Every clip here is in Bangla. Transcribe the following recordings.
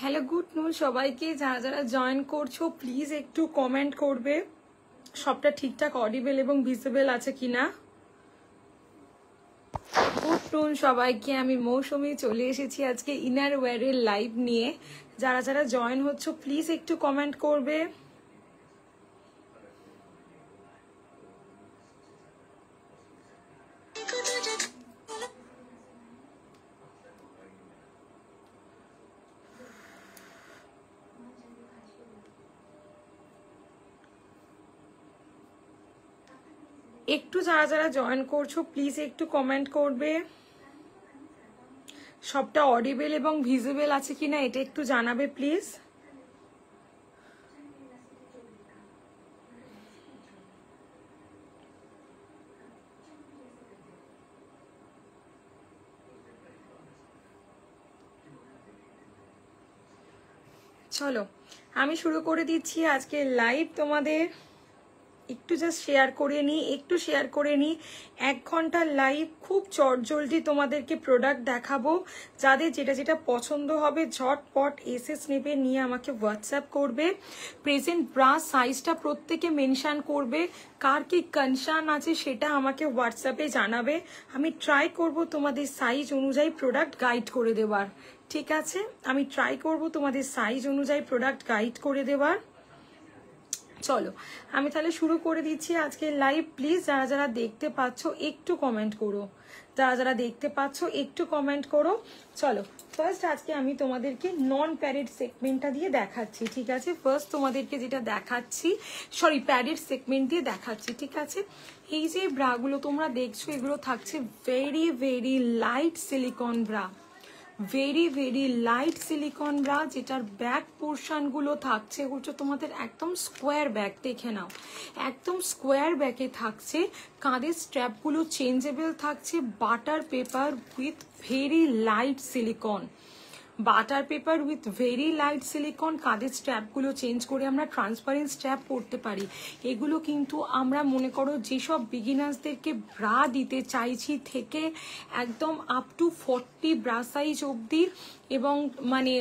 হ্যালো গুড নুন সবাইকে, যারা যারা জয়েন করছো প্লিজ একটু কমেন্ট করবে সবটা ঠিকঠাক অডিবল এবং ভিজিবল আছে কিনা। গুড নুন সবাইকে, আমি মৌসুমি চলে এসেছি আজকে ইনার ওয়্যারের লাইভ নিয়ে। যারা যারা জয়েন হচ্ছে প্লিজ একটু কমেন্ট করবে। একটু যারা যারা জয়েন করছো প্লিজ একটু কমেন্ট করবে সবটা অডিবল এবং ভিজিবল আছে কিনা, এটা একটু জানাবে প্লিজ। চলো আমি শুরু করে দিচ্ছি আজকে লাইভ। তোমাদের একটু জাস্ট শেয়ার করে নিই 1 ঘন্টার লাইভ, খুব চটজলদি তোমাদেরকে প্রোডাক্ট দেখাবো। যাদের যেটা যেটা পছন্দ হবে ঝটপট এসএস নেবে, নিয়ে আমাকে হোয়াটসঅ্যাপ করবে। প্রেজেন্ট ব্রা সাইজটা প্রত্যেকে মেনশন করবে, কার কি কনসার্ন আছে সেটা আমাকে হোয়াটসঅ্যাপে জানাবে। আমি ট্রাই করব তোমাদের সাইজ অনুযায়ী প্রোডাক্ট গাইড করে দেওয়ার, ঠিক আছে? আমি ট্রাই করব তোমাদের সাইজ অনুযায়ী প্রোডাক্ট গাইড করে দেওয়ার। চলো আমি তাহলে শুরু করে দিচ্ছি আজকে লাইভ। প্লিজ যারা যারা দেখতে পাচ্ছ একটু কমেন্ট করো, যারা যারা দেখতে পাচ্ছ একটু কমেন্ট করো। চলো ফার্স্ট আজকে আমি তোমাদেরকে নন প্যাডেড সেগমেন্টটা দিয়ে দেখাচ্ছি, ঠিক আছে? ফার্স্ট তোমাদেরকে যেটা দেখাচ্ছি, সরি প্যাডেড সেগমেন্ট দিয়ে দেখাচ্ছি, ঠিক আছে? এই যে ব্রাগুলো তোমরা দেখছো এগুলো থাকছে very very light silicone bra, very very light silicone bra, যেটার ব্যাক পোর্শন গুলো থাকছে হচ্ছে তোমাদের একদম স্কোয়ার ব্যাক। দেখে নাও একদম স্কোয়ার ব্যাকে থাকছে, কাঁধের স্ট্র্যাপ গুলো চেঞ্জেবল থাকছে, butter paper with very light silicone, butter paper with very light silicone. কাঁধের স্ট্র্যাপগুলো চেঞ্জ করে আমরা ট্রান্সপারেন্ট স্ট্র্যাপ পরতে পারি। এগুলো কিন্তু আমরা মনে করো যেসব বিগিনার্সদেরকে ব্রা দিতে চাইছি থেকে একদম আপ টু 40 ব্রা সাইজ অবধি, এবং মানে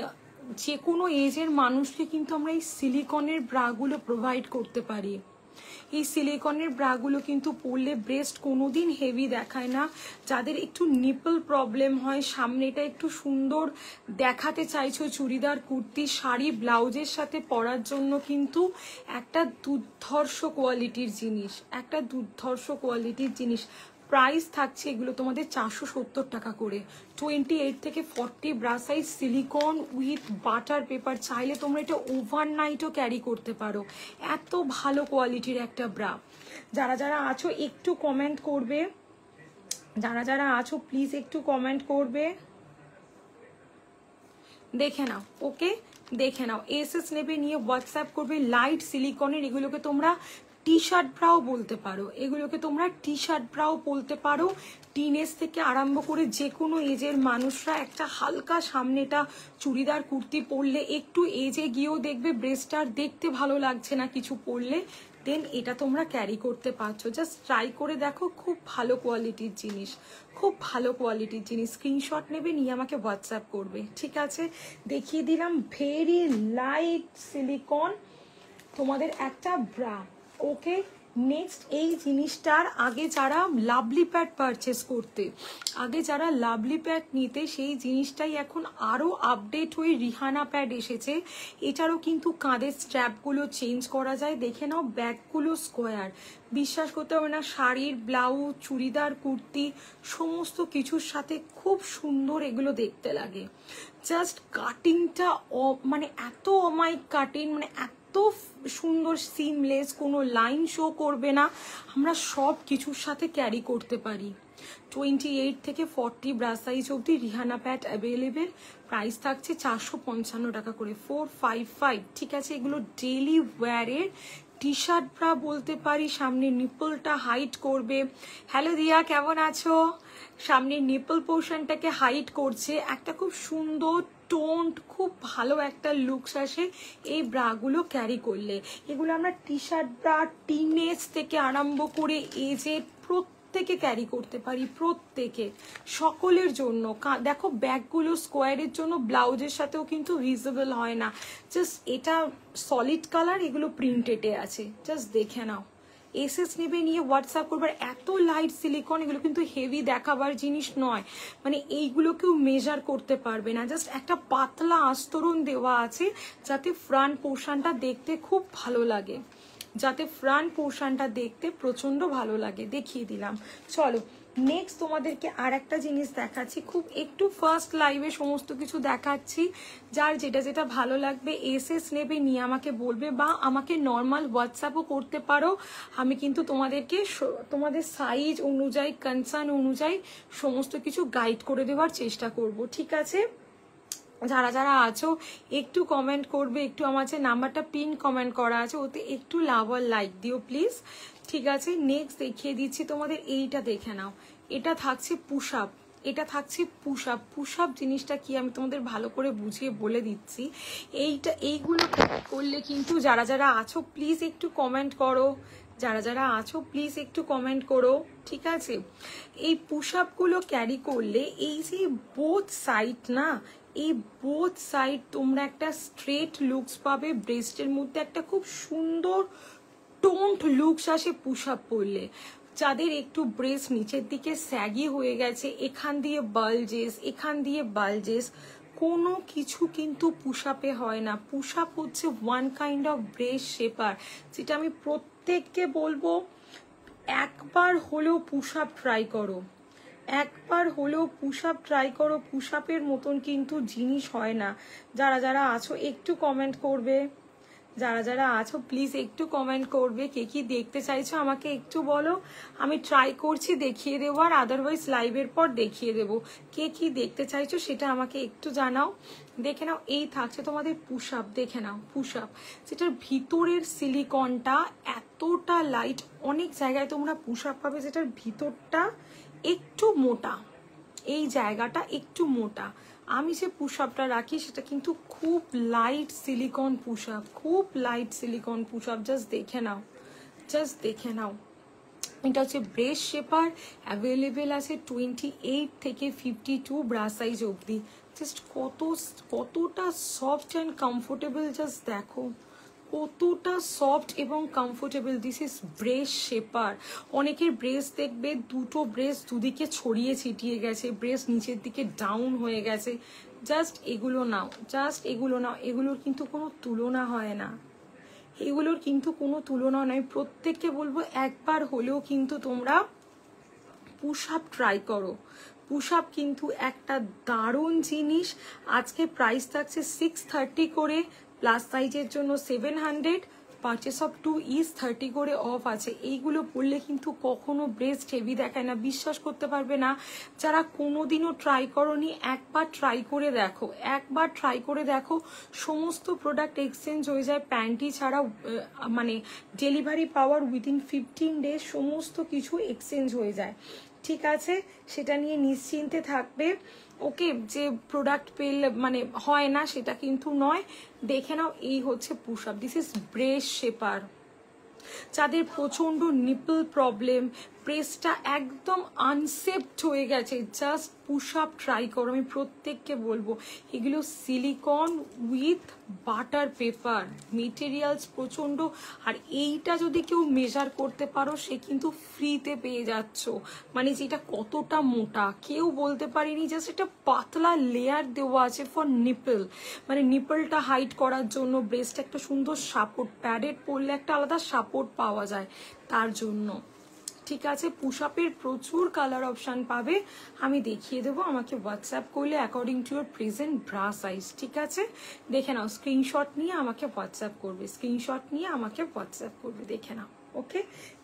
যে কোনো এজের মানুষকে কিন্তু আমরা এই সিলিকনের ব্রাগুলো প্রোভাইড করতে পারি। এই সিলিকনের ব্রাগুলো কিন্তু পরলে ব্রেস্ট কোনোদিন হেভি দেখায় না। যাদের একটু নিপল প্রবলেম হয়, সামনেটা একটু সুন্দর দেখাতে চাইছো চুড়িদার কুর্তি শাড়ি ব্লাউজের সাথে পরার জন্য, কিন্তু একটা দুর্ধর্ষ কোয়ালিটির জিনিস, একটা দুর্ধর্ষ কোয়ালিটির জিনিস। প্রাইস থাকছে এগুলো তোমাদের 470 টাকা করে। 28 থেকে 40 bra size silicone with butter paper. চাইলে তোমরা এটা ওভারনাইটও ক্যারি করতে পারো, এত ভালো কোয়ালিটির একটা ব্রা। যারা যারা আছো একটু কমেন্ট করবে, যারা যারা আছো প্লিজ একটু কমেন্ট করবে। দেখে নাও, ওকে দেখে নাও, এসএস নেবে, নিয়ে হোয়াটসঅ্যাপ করবে। লাইট সিলিকনের এগুলোকে তোমরা টি শার্ট ব্রাও বলতে পারো, এগুলোকে তোমরা টি শার্ট ব্রাও বলতে পারো। টিনেজ থেকে আরম্ভ করে যে কোনো এজের মানুষরা একটা হালকা সামনেটা চুড়িদার কুর্তি পরলে, একটু এজে গিয়েও দেখবে ব্রেস্টার দেখতে ভালো লাগছে না কিছু পরলে, দেন এটা তোমরা ক্যারি করতে পারছো। জাস্ট ট্রাই করে দেখো, খুব ভালো কোয়ালিটির জিনিস, খুব ভালো কোয়ালিটির জিনিস। স্ক্রিনশট নেবে, নিয়ে আমাকে হোয়াটসঅ্যাপ করবে, ঠিক আছে? দেখিয়ে দিলাম ভেরি লাইট সিলিকন তোমাদের একটা ব্রা, ওকে? নেক্সট এই জিনিসটার আগে যারা লাভলি প্যাড পারচেস করতে, আগে যারা লাভলি প্যাড নিতে, সেই জিনিসটাই এখন আরও আপডেট হয়ে রিহানা প্যাড এসেছে। এটারও কিন্তু কাঁধের স্ট্র্যাপগুলো চেঞ্জ করা যায়। দেখে নাও ব্যাকগুলো স্কোয়ার, বিশ্বাস করতে হবে না, শাড়ির ব্লাউজ চুড়িদার কুর্তি সমস্ত কিছুর সাথে খুব সুন্দর এগুলো দেখতে লাগে। জাস্ট কাটিংটা মানে এত অমাইক কাটিং, মানে এত সুন্দর সিমলেস, কোনো লাইন শো করবে না, আমরা সব কিছুর সাথে ক্যারি করতে পারি। 28 থেকে 40 ব্রা সাইজ অবধি রিহানা প্যাড অ্যাভেলেবেল। প্রাইস থাকছে 455 টাকা করে, 455, ঠিক আছে? এগুলো ডেলি ওয়্যারের টি শার্ট ব্রা বলতে পারি। সামনে নিপলটা হাইট করবে। হ্যালো দিয়া, কেমন আছো? সামনে নিপল পোর্শনটাকে হাইট করছে, একটা খুব সুন্দর টোন্ড, খুব ভালো একটা লুকস আসে এই ব্রাগুলো ক্যারি করলে। এগুলো আমরা টি শার্ট ব্রা টিনেজ থেকে আরম্ভ করে এজে প্রত্যেকে ক্যারি করতে পারি, প্রত্যেকে, সকলের জন্য। দেখো ব্যাগগুলো স্কোয়ারের জন্য ব্লাউজের সাথেও কিন্তু ভিজিবল হয় না, জাস্ট এটা সলিড কালার, এগুলো প্রিন্টেডে আছে, জাস্ট দেখে নাও। এসএস নেবে, নিয়ে হোয়াটসঅ্যাপ করবার। এত লাইট সিলিকন, এগুলো কিন্তু হেভি দেখাবার জিনিস নয়, মানে এইগুলো কেউ মেজার করতে পারবে না। জাস্ট একটা পাতলা আস্তরণ দেওয়া আছে যাতে ফ্রন্ট পোর্শনটা দেখতে খুব ভালো লাগে, যাতে ফ্রন্ট পোর্শনটা দেখতে প্রচন্ড ভালো লাগে। দেখিয়ে দিলাম। চলো নেক্সট তোমাদেরকে আর একটা জিনিস দেখাচ্ছি, খুব একটু ফার্স্ট লাইভে সমস্ত কিছু দেখাচ্ছি। যার যেটা যেটা ভালো লাগবে এসএস নেবে, নিয়ে আমাকে বলবে, বা আমাকে নর্মাল হোয়াটসঅ্যাপও করতে পারো। আমি কিন্তু তোমাদেরকে তোমাদের সাইজ অনুযায়ী, কনসার্ন অনুযায়ী সমস্ত কিছু গাইড করে দেওয়ার চেষ্টা করব, ঠিক আছে? যারা যারা আছো একটু কমেন্ট করবে, একটু আমার যে নাম্বারটা পিন কমেন্ট করা আছে ওতে একটু লাভ আর লাইক দিও প্লিজ, ঠিক আছে? নেক্সট দেখিয়ে দিচ্ছি তোমাদের, এইটা দেখে নাও। এটা থাকছে পুশ আপ, এটা থাকছে পুশ আপ। পুশ আপ জিনিসটা কি আমি তোমাদের ভালো করে বুঝিয়ে বলে দিচ্ছি। এইগুলো করলে কিন্তু যারা যারা আছো প্লিজ একটু কমেন্ট করো, যারা যারা আছো প্লিজ একটু কমেন্ট করো, ঠিক আছে? এই পুশ আপগুলো ক্যারি করলে এই যে বোথ সাইড না, এই বোথ সাইড তোমরা একটা স্ট্রেট লুকস পাবে, ব্রেস্টের মধ্যে একটা খুব সুন্দর টোন্ড লুকস আসে পুশ আপ পরলে। যাদের একটু ব্রেস্ট নিচের দিকে স্যাগি হয়ে গেছে, এখান দিয়ে বালজেস, এখান দিয়ে বালজেস, কোনো কিছু কিন্তু পুশ আপে হয় না। পুশ আপ হচ্ছে one kind of breast shaper, যেটা আমি প্রত্যেককে বলবো একবার হলেও পুশ আপ ট্রাই করো, একবার হলেও পুশ আপ ট্রাই করো। পুশ আপের মতন কিন্তু জিনিস হয় না। যারা যারা আছো একটু কমেন্ট করবে, যারা যারা আছো প্লিজ একটু কমেন্ট করবে, কে কি দেখতে চাইছো আমাকে একটু বলো। আমি ট্রাই করছি দেখিয়ে দেবো, আর আদারওয়াইজ লাইভের পর দেখিয়ে দেবো। কে কি দেখতে চাইছো সেটা আমাকে একটু জানাও। দেখে নাও, এই থাকছে তোমাদের পুশ আপ, দেখে নাও পুশ আপ, যেটার ভিতরের সিলিকনটা এতটা লাইট। অনেক জায়গায় তোমরা পুশ আপ পাবে যেটার ভিতরটা একটু মোটা, এই জায়গাটা একটু মোটা। আমি যে পুশ আপটা রাখি সেটা কিন্তু খুব লাইট সিলিকন পুশ আপ, খুব light silicone push up. Just দেখে নাও, জাস্ট দেখে নাও। এটা হচ্ছে ব্রেস্ট শেপার, অ্যাভেলেবেল আছে 28 থেকে 52 ব্রা সাইজ অবধি। জাস্ট কতটা সফট অ্যান্ড কমফোর্টেবল, জাস্ট দেখো কতটা সফট এবং comfortable. This is breast shaper. অনেকের ব্রেস্ট দেখবে দুটো ব্রেস্ট দুদিকে ছড়িয়ে ছিটিয়ে গেছে, ব্রেস্ট নিচের দিকে ডাউন হয়ে গেছে। জাস্ট এগুলো নাও, জাস্ট এগুলো নাও, এগুলোর কিন্তু কোনো তুলনা হয় না, এগুলোর কিন্তু কোনো তুলনা নয়। প্রত্যেককে বলবো একবার হলেও কিন্তু তোমরা পুশ আপ ট্রাই করো। পুশ আপ কিন্তু একটা দারুণ জিনিস। আজকে প্রাইস থাকছে 630 করে, প্লাস সাইজের জন্য 700, পারচেস অফ 2 ইজ 30 করে অফ আছে। এইগুলো পরলে কিন্তু কখনো ব্রেস্ট হেভি দেখায় না, বিশ্বাস করতে পারবে না। যারা কোনোদিনও ট্রাই করনি একবার ট্রাই করে দেখো, একবার ট্রাই করে দেখো। সমস্ত প্রোডাক্ট এক্সচেঞ্জ হয়ে যায়, প্যান্টি ছাড়া, মানে ডেলিভারি পাওয়ার উইদিন 15 ডেজ সমস্ত কিছু এক্সচেঞ্জ হয়ে যায়, ঠিক আছে? সেটা নিয়ে নিশ্চিন্তে থাকবে। ওকে, যে প্রোডাক্ট পেলে মানে হয় না সেটা কিন্তু নয়। দেখে নাও, এই হচ্ছে push up, this is breast shaper. যাদের প্রচন্ড নিপল প্রবলেম, ব্রেস্টটা একদম আনসেপ্ট হয়ে গেছে, জাস্ট পুশ আপ ট্রাই করো। আমি প্রত্যেককে বলবো এগুলো silicone with butter paper materials প্রচন্ড। আর এইটা যদি কেউ মেজার করতে পারো সে কিন্তু ফ্রিতে পেয়ে যাচ্ছ, মানে যেটা কতটা মোটা কেউ বলতে পারেনি। জাস্ট একটা পাতলা লেয়ার দেওয়া আছে ফর নিপল, মানে নিপলটা হাইড করার জন্য। ব্রেস্ট একটা সুন্দর সাপোর্ট, প্যাডেড পরলে একটা আলাদা সাপোর্ট পাওয়া যায় তার জন্য, ঠিক আছে? পুশ আপের প্রচুর কালার অপশন পাবে, আমি দেখিয়ে দেবো। আমাকে হোয়াটসঅ্যাপ করলে according to your present bra size, ঠিক আছে? দেখে নাও, স্ক্রিনশট নিয়ে আমাকে হোয়াটসঅ্যাপ করবে, স্ক্রিনশট নিয়ে আমাকে হোয়াটসঅ্যাপ করবে, দেখে নাও। ওকে,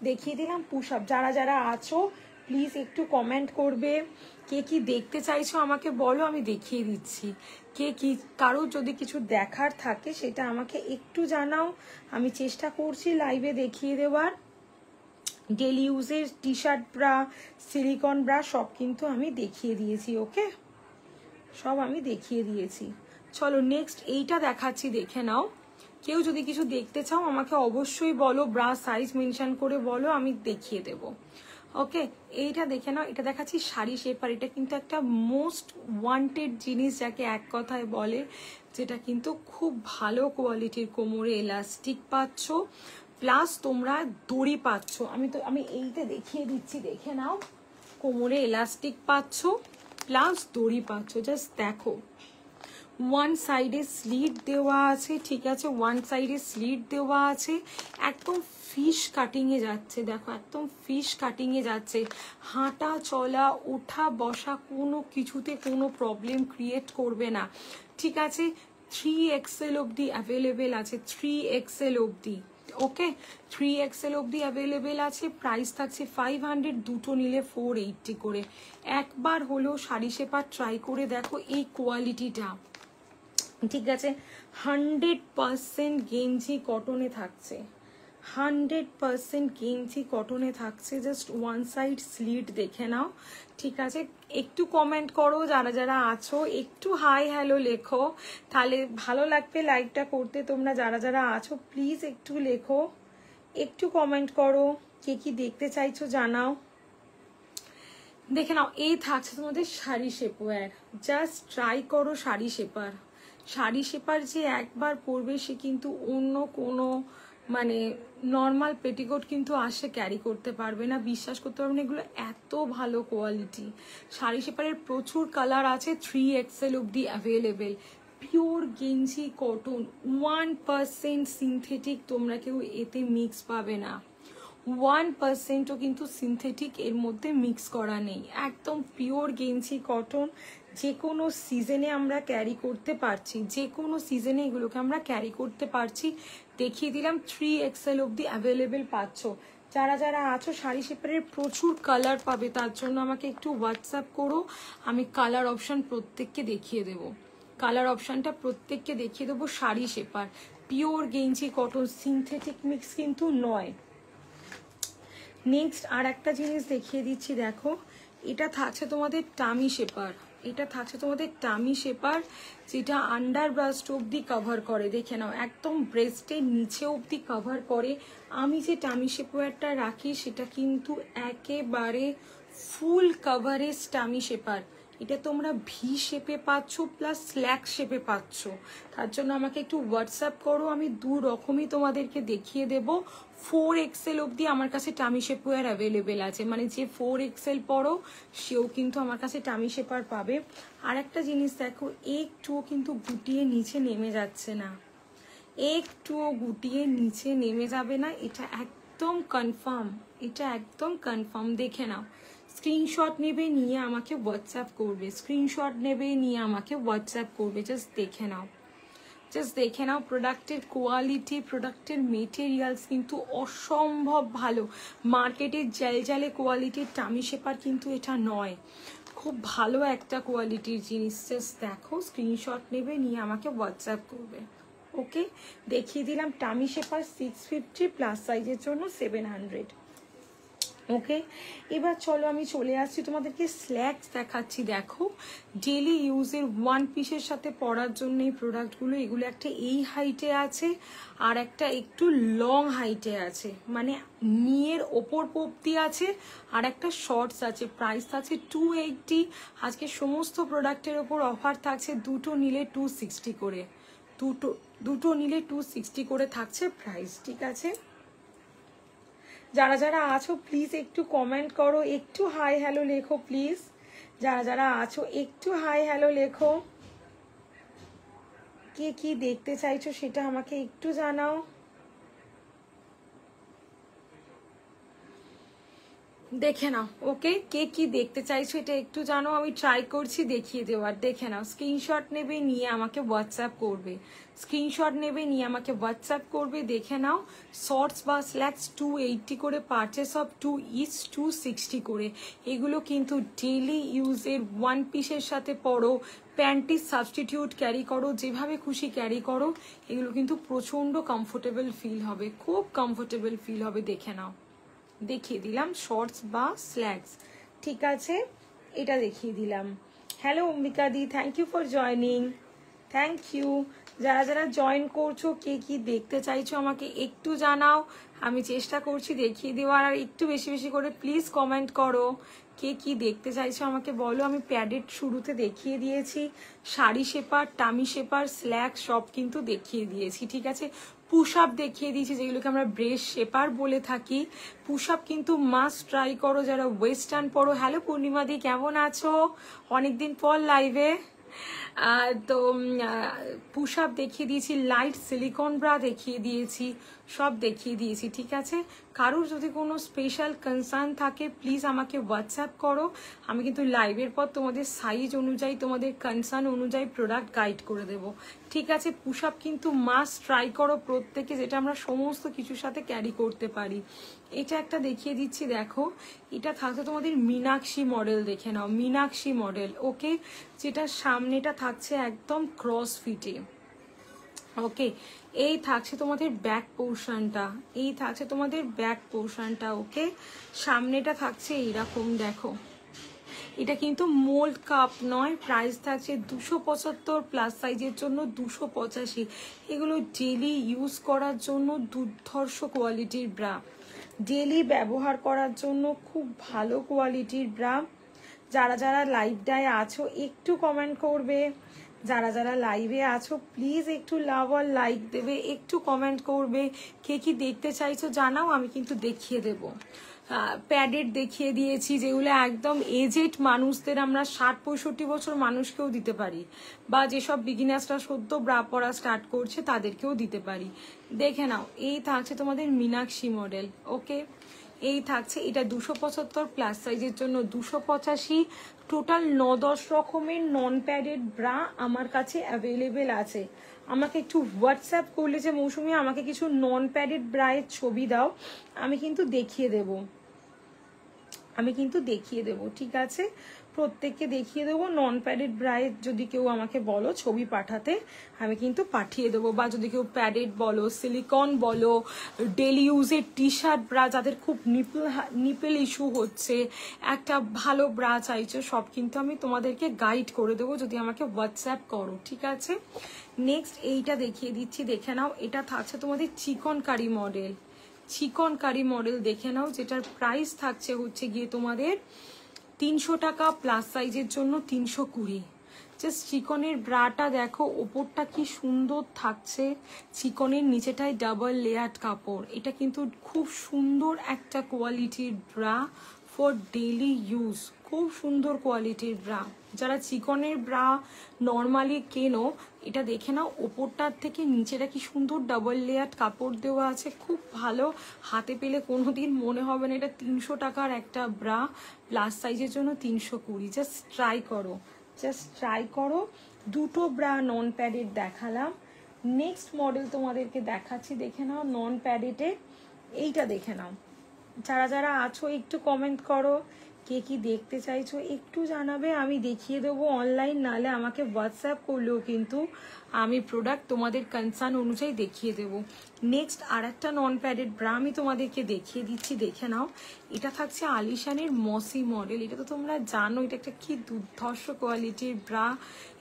দেখিয়ে দিলাম পুশ আপ। যারা যারা আছো প্লিজ একটু কমেন্ট করবে, কে কি দেখতে চাইছো আমাকে বলো, আমি দেখিয়ে দিচ্ছি। কে কি, কারো যদি কিছু দেখার থাকে সেটা আমাকে একটু জানাও, আমি চেষ্টা করছি লাইভে দেখিয়ে দেওয়ার। ডেলি ইউজের T shirt bra, silicone bra সব কিন্তু আমি দেখিয়ে দিয়েছি, ওকে, সব আমি দেখিয়ে দিয়েছি। চলো নেক্সট এইটা দেখাচ্ছি, দেখে নাও। কেউ যদি কিছু দেখতে চাও আমাকে অবশ্যই বলো, ব্রা সাইজ মেনশন করে বলো, আমি দেখিয়ে দেব। ওকে, এইটা দেখে নাও, এটা দেখাচ্ছি শাড়ি শেপার। এটা কিন্তু একটা মোস্ট ওয়ান্টেড জিনিস যাকে এক কথায় বলে, যেটা কিন্তু খুব ভালো কোয়ালিটির। কোমরে এলাস্টিক পাচ্ছ, প্লাস তোমরা দড়ি পাচ্ছ। আমি এইটা দেখিয়ে দিচ্ছি, দেখে নাও। কোমরে এলাস্টিক পাচ্ছ, প্লাস দড়ি পাচ্ছ। জাস্ট দেখো, ওয়ান সাইডে স্লিট দেওয়া আছে, ঠিক আছে, ওয়ান সাইডে স্লিট দেওয়া আছে। একদম ফিশ কাটিংয়ে যাচ্ছে, দেখো একদম ফিশ কাটিংয়ে যাচ্ছে। হাঁটা চলা ওঠা বসা কোনো কিছুতে কোনো প্রবলেম ক্রিয়েট করবে না, ঠিক আছে। 3XL অবধি অ্যাভেলেবেল আছে, 3XL অবধি। ওকে, 3XL অবধি অ্যাভেলেবেল আছে। প্রাইস থাকছে 500, দুটো নিলে 480 করে। একবার হলেও শাড়ি শেপার ট্রাই করে দেখো এই কোয়ালিটিটা, ঠিক আছে। 100% গেঞ্জি কটনে থাকছে, 100% গেঞ্জি কটনে থাকছে। জাস্ট ওয়ান সাইড স্লিট দেখে নাও, ঠিক আছে। একটু কমেন্ট করো যারা যারা আছো, একটু হাই হ্যালো লেখো, তাহলে ভালো লাগবে লাইভটা করতে। তোমরা যারা যারা আছো প্লিজ একটু লেখো, একটু কমেন্ট করো, কে কি দেখতে চাইছো জানাও। দেখে নাও, এই থাকছে তোমাদের শাড়ি শেপওয়্যার। জাস্ট ট্রাই করো শাড়ি শেপার। শাড়ি শেপার যে একবার পরবে সে কিন্তু অন্য কোনো মানে নর্মাল পেটিকোট কিন্তু আসে ক্যারি করতে পারবে না, বিশ্বাস করতে পারবে না। এগুলো এত ভালো কোয়ালিটি। শাড়ি শেপারের প্রচুর কালার আছে, 3XL অবধি অ্যাভেলেবেল। পিওর গেঞ্জি কটন, 1% সিনথেটিক তোমরা কেউ এতে মিক্স পাবে না, 1%ও কিন্তু সিনথেটিক এর মধ্যে মিক্স করা নেই। একদম পিওর গেঞ্জি কটন, যে কোনো সিজনে আমরা ক্যারি করতে পারছি, যে কোনো সিজনে এগুলোকে আমরা ক্যারি করতে পারছি। দেখিয়ে দিলাম, 3XL অবধি অ্যাভেলেবেল পাচ্ছ। যারা যারা আছো শাড়ি শেপারের প্রচুর কালার পাবে, তার জন্য আমাকে একটু হোয়াটসঅ্যাপ করো, আমি কালার অপশান প্রত্যেককে দেখিয়ে দেবো। কালার অপশানটা প্রত্যেককে দেখিয়ে দেবো। শাড়ি শেপার পিওর গেঞ্জি কটন, সিনথেটিক মিক্স কিন্তু নয়। নেক্সট আর একটা জিনিস দেখিয়ে দিচ্ছি, দেখো এটা থাকছে তোমাদের টামি শেপার। এটা থাকছে তোমাদের টামি শেপার, যেটা আন্ডার ব্রাস্ট অবধি কভার করে। দেখে নাও, একদম ব্রেস্টের নিচে অবধি কভার করে। আমি যে টামি শেপারটা রাখি সেটা কিন্তু একেবারে ফুল কভারেজ টামি শেপার। এটা তোমরা ভি শেপে পাচ্ছ, প্লাস স্ল্যাক শেপে পাচ্ছ। তার জন্য আমাকে একটু হোয়াটসঅ্যাপ করো, আমি দু রকমই তোমাদেরকে দেখিয়ে দেব। 4XL অবধি আমার কাছে টামি শেপওয়্যার অ্যাভেলেবেল আছে, মানে যে 4XL পরো সেও কিন্তু আমার কাছে টামি শেপার পাবে। আর একটা জিনিস দেখো, একটুও কিন্তু গুটিয়ে নিচে নেমে যাচ্ছে না, একটুও গুটিয়ে নিচে নেমে যাবে না, এটা একদম কনফার্ম, এটা একদম কনফার্ম। দেখে নাও, স্ক্রিনশট নেবে নিয়ে আমাকে হোয়াটসঅ্যাপ করবে, স্ক্রিনশট নেবে নিয়ে আমাকে হোয়াটসঅ্যাপ করবে। জাস্ট দেখে নাও, জাস্ট দেখে নাও। প্রোডাক্টের কোয়ালিটি, প্রোডাক্টের মেটেরিয়ালস কিন্তু অসম্ভব ভালো। মার্কেটের জালে কোয়ালিটির টামি শেপার কিন্তু এটা নয়, খুব ভালো একটা কোয়ালিটির জিনিস। জাস্ট দেখো, স্ক্রিনশট নেবে নিয়ে আমাকে হোয়াটসঅ্যাপ করবে। ওকে, দেখিয়ে দিলাম টামি শেপার 650, প্লাস সাইজের জন্য 700। ওকে, এবার চলো আমি চলে আসছি তোমাদেরকে স্ল্যাক্স দেখাচ্ছি। দেখো, ডেলি ইউজের ওয়ান পিসের সাথে পরার জন্য এই প্রোডাক্টগুলো, এগুলো একটা এই হাইটে আছে আর একটা একটু লং হাইটে আছে, মানে নিয়ের ওপর অবধি আছে, আর একটা শর্টস আছে। প্রাইস আছে 280। আজকে সমস্ত প্রোডাক্টের ওপর অফার থাকছে, দুটো নিলে 260 করে, দুটো নিলে 260 করে থাকছে প্রাইস, ঠিক আছে। যারা যারা আছো প্লিজ একটু কমেন্ট করো, একটু হাই হ্যালো লেখো প্লিজ। যারা যারা আছো একটু হাই হ্যালো লেখো, কে কি দেখতে চাইছো সেটা আমাকে একটু জানাও। দেখে নাও, ওকে, কে কি দেখতে চাইছো এটা একটু জানো, আমি ট্রাই করছি দেখিয়ে দেওয়ার। দেখে নাও, স্ক্রিনশট নেবে নিয়ে আমাকে হোয়াটসঅ্যাপ করবে, স্ক্রিনশট নেবে নিয়ে আমাকে হোয়াটসঅ্যাপ করবে। দেখে নাও, শর্টস বা স্ল্যাক্স 280 করে, পারচেস অফ 2 ইচ 260 করে। এগুলো কিন্তু ডেইলি ইউজের ওয়ান পিসের সাথে পরো, প্যান্টিস সাবস্টিটিউট ক্যারি করো, যেভাবে খুশি ক্যারি করো, এগুলো কিন্তু প্রচণ্ড কমফোর্টেবল ফিল হবে, খুব কমফোর্টেবল ফিল হবে। দেখে নাও, দেখিয়ে দিলাম শর্টস বা স্ল্যাক্স, ঠিক আছে, এটা দেখিয়ে দিলাম। Hello Ambika di, thank you for joining, thank you. যারা যারা জয়েন করছো কে কি দেখতে চাইছো আমাকে একটু জানাও, আমি চেষ্টা করছি দেখিয়ে দেওয়ার। আর একটু বেশি বেশি করে প্লিজ কমেন্ট করো, কে কি দেখতে চাইছো আমাকে বলো। আমি প্যাডেড শুরুতে দেখিয়ে দিয়েছি, sari shaper, tummy shaper, slack সব কিন্তু দেখিয়ে দিয়েছি, ঠিক আছে। পুশ আপ দেখিয়ে দিয়েছি, যেগুলোকে আমরা ব্রেস্ট শেপার বলে থাকি। পুশ আপ কিন্তু মাস্ট ট্রাই করো যারা ওয়েস্টার্ন পরো। হ্যালো পূর্ণিমাদি, কেমন আছো? অনেকদিন পর লাইভে। তো পুশ আপ দেখিয়ে দিয়েছি, লাইট সিলিকন ব্রা দেখিয়ে দিয়েছি, সব দেখিয়ে দিয়েছি, ঠিক আছে। কারোর যদি কোনো স্পেশাল কনসার্ন থাকে প্লিজ আমাকে হোয়াটসঅ্যাপ করো, আমি কিন্তু লাইভের পর তোমাদের সাইজ অনুযায়ী, তোমাদের কনসার্ন অনুযায়ী প্রোডাক্ট গাইড করে দেব, ঠিক আছে। পুশ আপ কিন্তু মাস্ট ট্রাই করো প্রত্যেকে, যেটা আমরা সমস্ত কিছুর সাথে ক্যারি করতে পারি। এটা একটা দেখিয়ে দিচ্ছি, দেখো এটা থাকছে তোমাদের মীনাক্ষী মডেল, দেখে নাও মীনাক্ষী মডেল, ওকে। যেটা সামনেটা থাকছে একদম ক্রস ফিটে, ওকে। এই থাকছে তোমাদের ব্যাক পোর্শনটা, এই থাকছে তোমাদের ব্যাক পোর্শনটা, ওকে। সামনেটা থাকছে এইরকম, দেখো এটা কিন্তু মোল্ড কাপ নয়। প্রাইস থাকছে 275, প্লাস সাইজের জন্য 285। এগুলো ডেলি ইউজ করার জন্য দুর্ধর্ষ কোয়ালিটির ব্রা, ডেলি ব্যবহার করার জন্য খুব ভালো কোয়ালিটির ব্রা। যারা যারা লাইভটায় আছো একটু কমেন্ট করবে, যারা যারা লাইভে আছো প্লিজ একটু লাভ আর লাইক দেবে, একটু কমেন্ট করবে, কে কি দেখতে চাইছো জানাও, আমি কিন্তু দেখিয়ে দেবো। প্যাডেড দেখিয়ে দিয়েছি, যেগুলো একদম এজেড মানুষদের, আমরা 60-65 বছর মানুষকেও দিতে পারি, বা যেসব বিগিনার্সরা সদ্য ব্রা পরা স্টার্ট করছে তাদেরকেও দিতে পারি। দেখে নাও, এই থাকছে তোমাদের মীনাক্ষী মডেল, ওকে। এই থাকছে, এটা 275, প্লাস সাইজের জন্য 285। টোটাল 9-10 রকমের নন প্যাডেড ব্রা আমার কাছে অ্যাভেলেবেল আছে। আমাকে একটু হোয়াটসঅ্যাপ করলে যে মৌসুমি আমাকে কিছু নন প্যাডেড ব্রায়ের ছবি দাও, আমি কিন্তু দেখিয়ে দেব, আমি কিন্তু দেখিয়ে দেব, ঠিক আছে। প্রত্যেককে দেখিয়ে দেবো। নন প্যাডেড ব্রায়ের যদি কেউ আমাকে বলো ছবি পাঠাতে, আমি কিন্তু পাঠিয়ে দেবো। বা যদি কেউ প্যাডেড বলো, সিলিকন বলো, ডেলি ইউজের টি শার্ট ব্রা, যাদের খুব নিপেল ইস্যু হচ্ছে, একটা ভালো ব্রা চাইছো, সব কিন্তু আমি তোমাদেরকে গাইড করে দেবো যদি আমাকে হোয়াটসঅ্যাপ করো, ঠিক আছে। নেক্সট এইটা দেখিয়ে দিচ্ছি, দেখে নাও। এটা থাকছে তোমাদের চিকনকারি মডেল, চিকনকারি মডেল দেখে নাও, যেটার প্রাইস থাকছে হচ্ছে গিয়ে তোমাদের 300 টাকা, প্লাস সাইজের জন্য 320। জাস্ট চিকনের ব্রাটা দেখো, ওপরটা কি সুন্দর থাকছে, চিকনের নিচেটায় ডাবল লেয়ার কাপড়। এটা কিন্তু খুব সুন্দর একটা কোয়ালিটির ব্রা ফর ডেইলি ইউজ, খুব সুন্দর কোয়ালিটির ব্রা। যারা চিকনের ব্রা নর্মালি কেনো, এটা দেখে নাও, ওপরটার থেকে নিচেটা কি সুন্দর ডাবল লেয়ার কাপড় দেওয়া আছে, খুব ভালো। হাতে পেলে কোনোদিন মনে হবে না এটা 300 টাকার একটা ব্রা, প্লাস সাইজের জন্য 320। জাস্ট ট্রাই করো, জাস্ট ট্রাই করো। দুটো ব্রা নন প্যাডেড দেখালাম, নেক্সট মডেল তোমাদেরকে দেখাচ্ছি, দেখে নাও নন প্যাডেডে। এইটা দেখে নাও, যারা যারা আছো একটু কমেন্ট করো, কে কি দেখতে চাইছো একটু জানাবে, আমি দেখিয়ে দেবো অনলাইন, নালে আমাকে হোয়াটসঅ্যাপ করলেও কিন্তু আমি প্রোডাক্ট তোমাদের কনসার্ন অনুযায়ী দেখিয়ে দেবো। নেক্সট আর একটা নন প্যাডেড ব্রা আমি তোমাদেরকে দেখিয়ে দিচ্ছি, দেখে নাও। এটা থাকছে আলিশানের মসি মডেল। এটা তো তোমরা জানো এটা একটা কি দুর্ধর্ষ কোয়ালিটির ব্রা।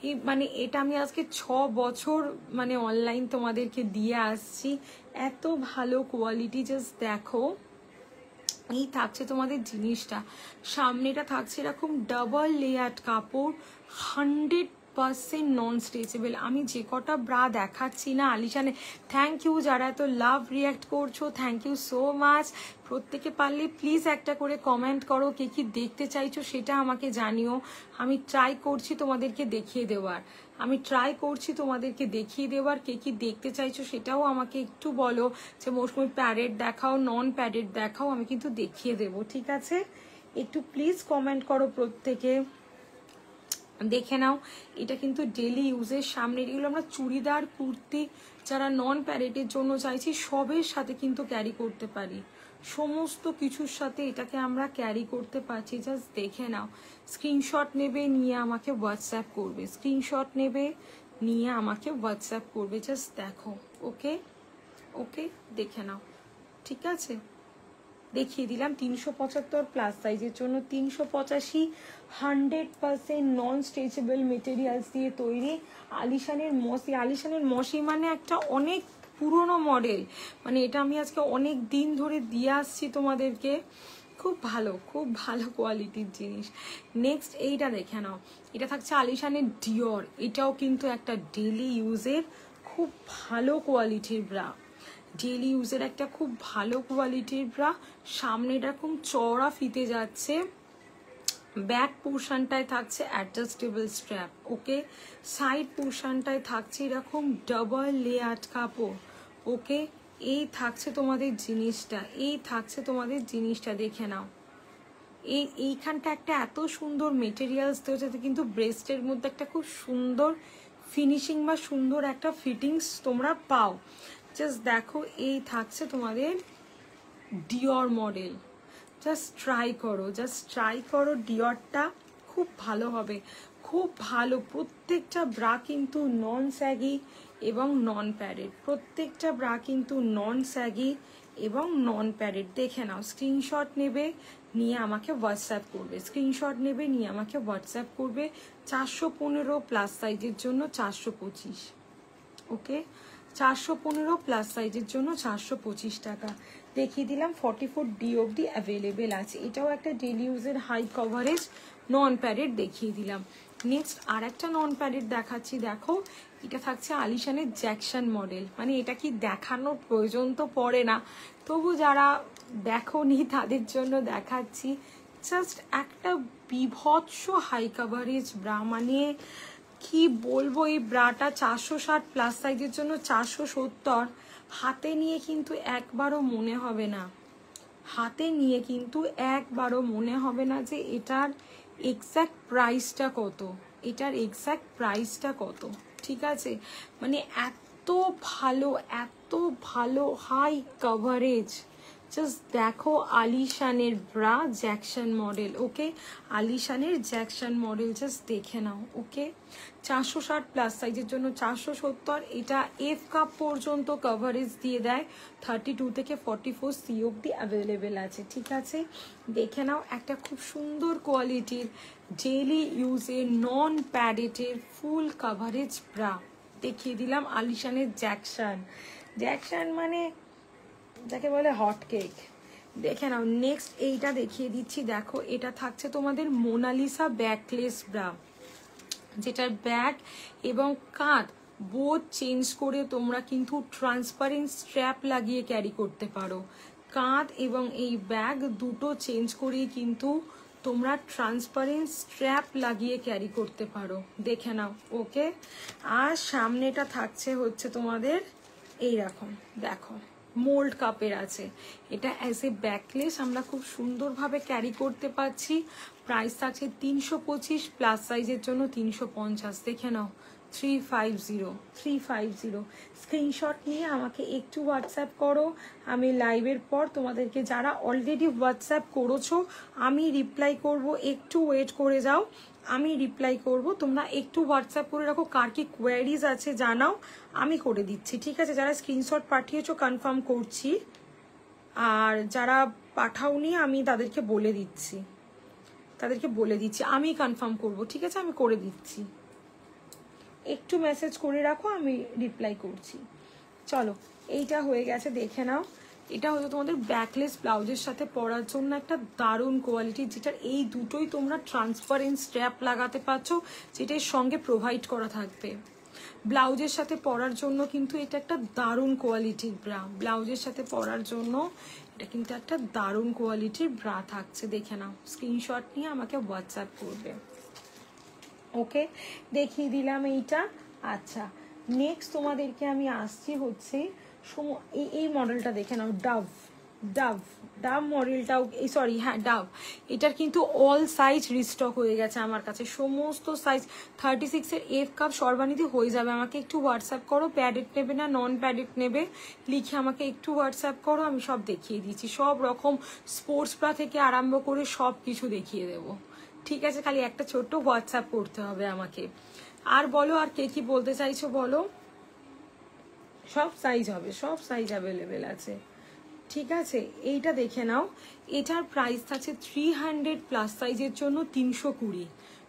এই মানে এটা আমি আজকে 6 বছর মানে অনলাইন তোমাদেরকে দিয়ে আসছি, এত ভালো কোয়ালিটি, জাস্ট দেখো। এই থাকছে তোমাদের জিনিসটা, সামনেটা থাকছে এরকম ডাবল লেয়ার্ড কাপড়, 100% নন স্ট্রেচেবল। আমি যে কটা ব্রা দেখাচ্ছি না আলিশানে, থ্যাংক ইউ যারা এত লাভ রিয়াক্ট করছো, থ্যাংক ইউ সো মাচ। প্রত্যেকে পারলে প্লিজ একটা করে কমেন্ট করো, কে কি দেখতে চাইছো সেটা আমাকে জানিও। আমি ট্রাই করছি তোমাদেরকে দেখিয়ে দেওয়ার, আমি ট্রাই করছি তোমাদেরকে দেখিয়ে দেওয়ার। কে কি দেখতে চাইছো সেটাও আমাকে একটু বলো, যে মৌসুমি প্যাডেড দেখাও, নন প্যাডেড দেখাও, আমি কিন্তু দেখিয়ে দেবো, ঠিক আছে। একটু প্লিজ কমেন্ট করো প্রত্যেকে, দেখে নাও। এটা কিন্তু ডেলি ইউজের সামনে, এগুলো আমরা চুড়িদার, কুর্তি, যারা নন প্যাডেডের জন্য চাইছি সবের সাথে কিন্তু ক্যারি করতে পারি, সমস্ত কিছুর সাথে এটাকে আমরা ক্যারি করতে পারছি। জাস্ট দেখে নাও, স্ক্রিনশট নেবে, নিয়ে আমাকে হোয়াটসঅ্যাপ করবে, স্ক্রিনশট নেবে, নিয়ে আমাকে হোয়াটসঅ্যাপ করবে, জাস্ট দেখো, ওকে ওকে, দেখে নাও, ঠিক আছে। দেখিয়ে দিলাম 375 প্লাস সাইজের জন্য 385, 100% নন স্ট্রেচেবল মেটেরিয়ালস দিয়ে তৈরি আলিশানের মসি। আলিশানের মসি মানে একটা অনেক পুরনো মডেল, মানে এটা আমি আজকে অনেক দিন ধরে দিয়ে আসছি তোমাদেরকে। খুব ভালো কোয়ালিটির জিনিস। নেক্সট এইটা দেখে নাও, এটা থাকছে আলিশানের ডিওর। এটাও কিন্তু একটা ডেলি ইউজের খুব ভালো কোয়ালিটির ব্রা, ডেলি ইউজের একটা খুব ভালো কোয়ালিটির ব্রা। সামনে এরকম চওড়া ফিতে যাচ্ছে, ব্যাক পোর্শনটায় থাকছে অ্যাডজাস্টেবল স্ট্র্যাপ। ওকে, সাইড পোর্শনটায় থাকছে এরকম ডাবল লেয়ার্ড কাপড়। ওকে, এই থাকছে তোমাদের জিনিসটা, এই থাকছে তোমাদের জিনিসটা, দেখে নাও। এইখানটা একটা এত সুন্দর মেটেরিয়ালস দেওয়া, যাতে কিন্তু ব্রেস্টের মধ্যে একটা খুব সুন্দর ফিনিশিং বা সুন্দর একটা ফিটিংস তোমরা পাও। জাস্ট দেখো, এই থাকছে তোমাদের ডিওর মডেল। জাস্ট ট্রাই করো ডিওরটা, খুব ভালো হবে, খুব ভালো। প্রত্যেকটা ব্রা কিন্তু নন স্যাগি এবং নন প্যাডেড, প্রত্যেকটা ব্রা কিন্তু নন স্যাগি এবং নন প্যাডেড। দেখে নাও, স্ক্রিনশট নেবে, নিয়ে আমাকে হোয়াটসঅ্যাপ করবে, স্ক্রিনশট নেবে, নিয়ে আমাকে হোয়াটসঅ্যাপ করবে। 415 প্লাস সাইজের জন্য 425। ওকে, 415 প্লাস সাইজের জন্য 425 টাকা। দেখিয়ে দিলাম 44D অবধি অ্যাভেলেবেল আছে। এটাও একটা ডেলি ইউজের হাই কভারেজ নন প্যাডেড দেখিয়ে দিলাম। নেক্সট আর একটা নন প্যাডেড দেখাচ্ছি, দেখো এটা থাকছে আলিশানের জ্যাকসন মডেল। মানে এটা কি দেখানোর প্রয়োজন তো পড়ে না, তবু যারা দেখোনি তাদের জন্য দেখাচ্ছি। জাস্ট একটা বিভৎস হাই কভারেজ ব্রা, মানে কি বলবো, এই ব্রাটা 460 প্লাস সাইজের জন্য 470। হাতে নিয়ে কিন্তু একবারও মনে হবে না, হাতে নিয়ে কিন্তু একবারও মনে হবে না যে এটার এক্স্যাক্ট প্রাইসটা কত, এটার এক্স্যাক্ট প্রাইসটা কত। ঠিক আছে, মানে এত ভালো হাই কভারেজ। জাস্ট দেখো, আলিশানের ব্রা জ্যাকসন মডেল। ওকে, আলিশানের জ্যাকসন মডেল, জাস্ট দেখে নাও। ওকে, 460 প্লাস সাইজের জন্য 470। এটা এফ কাপ পর্যন্ত কভারেজ দিয়ে দেয়, 32 থেকে 44 সি অবধি অ্যাভেলেবেল আছে। ঠিক আছে, দেখে নাও, একটা খুব সুন্দর কোয়ালিটির ডেইলি ইউজের নন প্যাডেটের ফুল কভারেজ ব্রা দেখিয়ে দিলাম। আলিশানের জ্যাকসন মানে যাকে বলে হট কেক। দেখে নাও, নেক্সট এইটা দেখিয়ে দিচ্ছি। দেখো, এটা থাকছে তোমাদের মোনালিসা ব্যাকলেস ব্রা, যেটার ব্যাক এবং কাঁধ বোথ চেঞ্জ করে তোমরা কিন্তু ট্রান্সপারেন্ট স্ট্র্যাপ লাগিয়ে ক্যারি করতে পারো। কাঁধ এবং এই ব্যাগ দুটো চেঞ্জ করে কিন্তু তোমরা ট্রান্সপারেন্ট স্ট্র্যাপ লাগিয়ে ক্যারি করতে পারো। দেখে নাও। ওকে, আর সামনেটা থাকছে হচ্ছে তোমাদের এইরকম, দেখো মোল্ড কাপের আছে। এটা অ্যাজ এ ব্যাকলেস আমরা খুব সুন্দরভাবে ক্যারি করতে পারছি। প্রাইস থাকছে 325, প্লাস সাইজের জন্য 350। দেখে নাও, 350। স্ক্রিনশট নিয়ে আমাকে একটু হোয়াটসঅ্যাপ করো। আমি লাইভের পর তোমাদেরকে, যারা অলরেডি হোয়াটসঅ্যাপ করেছো আমি রিপ্লাই করব, একটু ওয়েট করে যাও, আমি রিপ্লাই করব। তোমরা একটু হোয়াটসঅ্যাপ করে রাখো, কার কি কোয়ারিজ আছে জানাও, আমি করে দিচ্ছি। ঠিক আছে, যারা স্ক্রিনশট পাঠিয়েছো কনফার্ম করছি, আর যারা পাঠাওনি আমি তাদেরকে বলে দিচ্ছি, আমি কনফার্ম করব। ঠিক আছে, আমি করে দিচ্ছি, একটু মেসেজ করে রাখো, আমি রিপ্লাই করছি। চলো, এইটা হয়ে গেছে, দেখে নাও। এটা হলো তোমাদের ব্যাকলেস ব্লাউজের সাথে পরার জন্য একটা দারুণ কোয়ালিটি, যেটার এই দুটোই তোমরা ট্রান্সপারেন্ট স্ট্র্যাপ লাগাতে পারছো, যেটার সঙ্গে প্রোভাইড করা থাকবে। ব্লাউজের সাথে পরার জন্য কিন্তু এটা একটা দারুণ কোয়ালিটির ব্রা, ব্লাউজের সাথে পরার জন্য এটা কিন্তু একটা দারুণ কোয়ালিটির ব্রা থাকছে। দেখে নাও, স্ক্রিনশট নিয়ে আমাকে হোয়াটসঅ্যাপ করবে। ওকে, দেখিয়ে দিলাম এইটা। আচ্ছা, নেক্সট তোমাদেরকে আমি আসছি হচ্ছে এই মডেলটা দেখে নাও, ডাভ মডেলটাও, সরি হ্যাঁ ডাভ। এটার কিন্তু অল সাইজ রিস্টক হয়ে গেছে আমার কাছে, সমস্ত সাইজ 36 এফ কাপ সর্বানিধি হয়ে যাবে। আমাকে একটু হোয়াটসঅ্যাপ করো, প্যাডেড নেবে না নন প্যাডেড নেবে লিখে আমাকে একটু হোয়াটসঅ্যাপ করো, আমি সব দেখিয়ে দিচ্ছি। সব রকম স্পোর্টস ব্রা থেকে আরম্ভ করে সব কিছু দেখিয়ে দেবো। ঠিক আছে, খালি একটা ছোট্ট হোয়াটসঅ্যাপ করতে হবে আমাকে। আর বলো, আর কে কি বলতে চাইছো বলো। সব সাইজ হবে, সব সাইজ অ্যাভেলেবেল আছে। ঠিক আছে, এইটা দেখে নাও, এটার প্রাইস থাকছে 300 প্লাস সাইজের জন্য 320,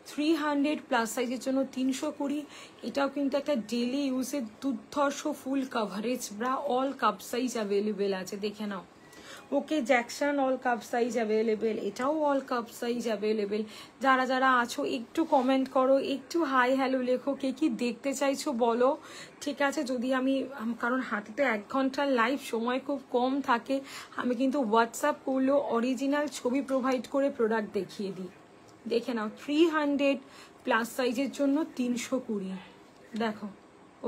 300 প্লাস সাইজের জন্য 320। এটাও কিন্তু একটা ডেলি ইউজের দুর্ধর্ষ full coverage bra, all cup size available আছে, দেখে নাও। Okay, Jackson all cup size available, এটাও অল কাপ সাইজ অ্যাভেলেবেল। যারা যারা আছো একটু কমেন্ট করো, একটু হাই হ্যালো লেখো, কে কি দেখতে চাইছো বলো। ঠিক আছে, যদি আমি, কারণ হাতে তো 1 ঘন্টার লাইভ, সময় খুব কম থাকে, আমি কিন্তু হোয়াটসঅ্যাপ করলেও অরিজিনাল ছবি প্রোভাইড করে প্রোডাক্ট দেখিয়ে দিই। দেখে নাও, 300 প্লাস সাইজের জন্য 320, দেখো।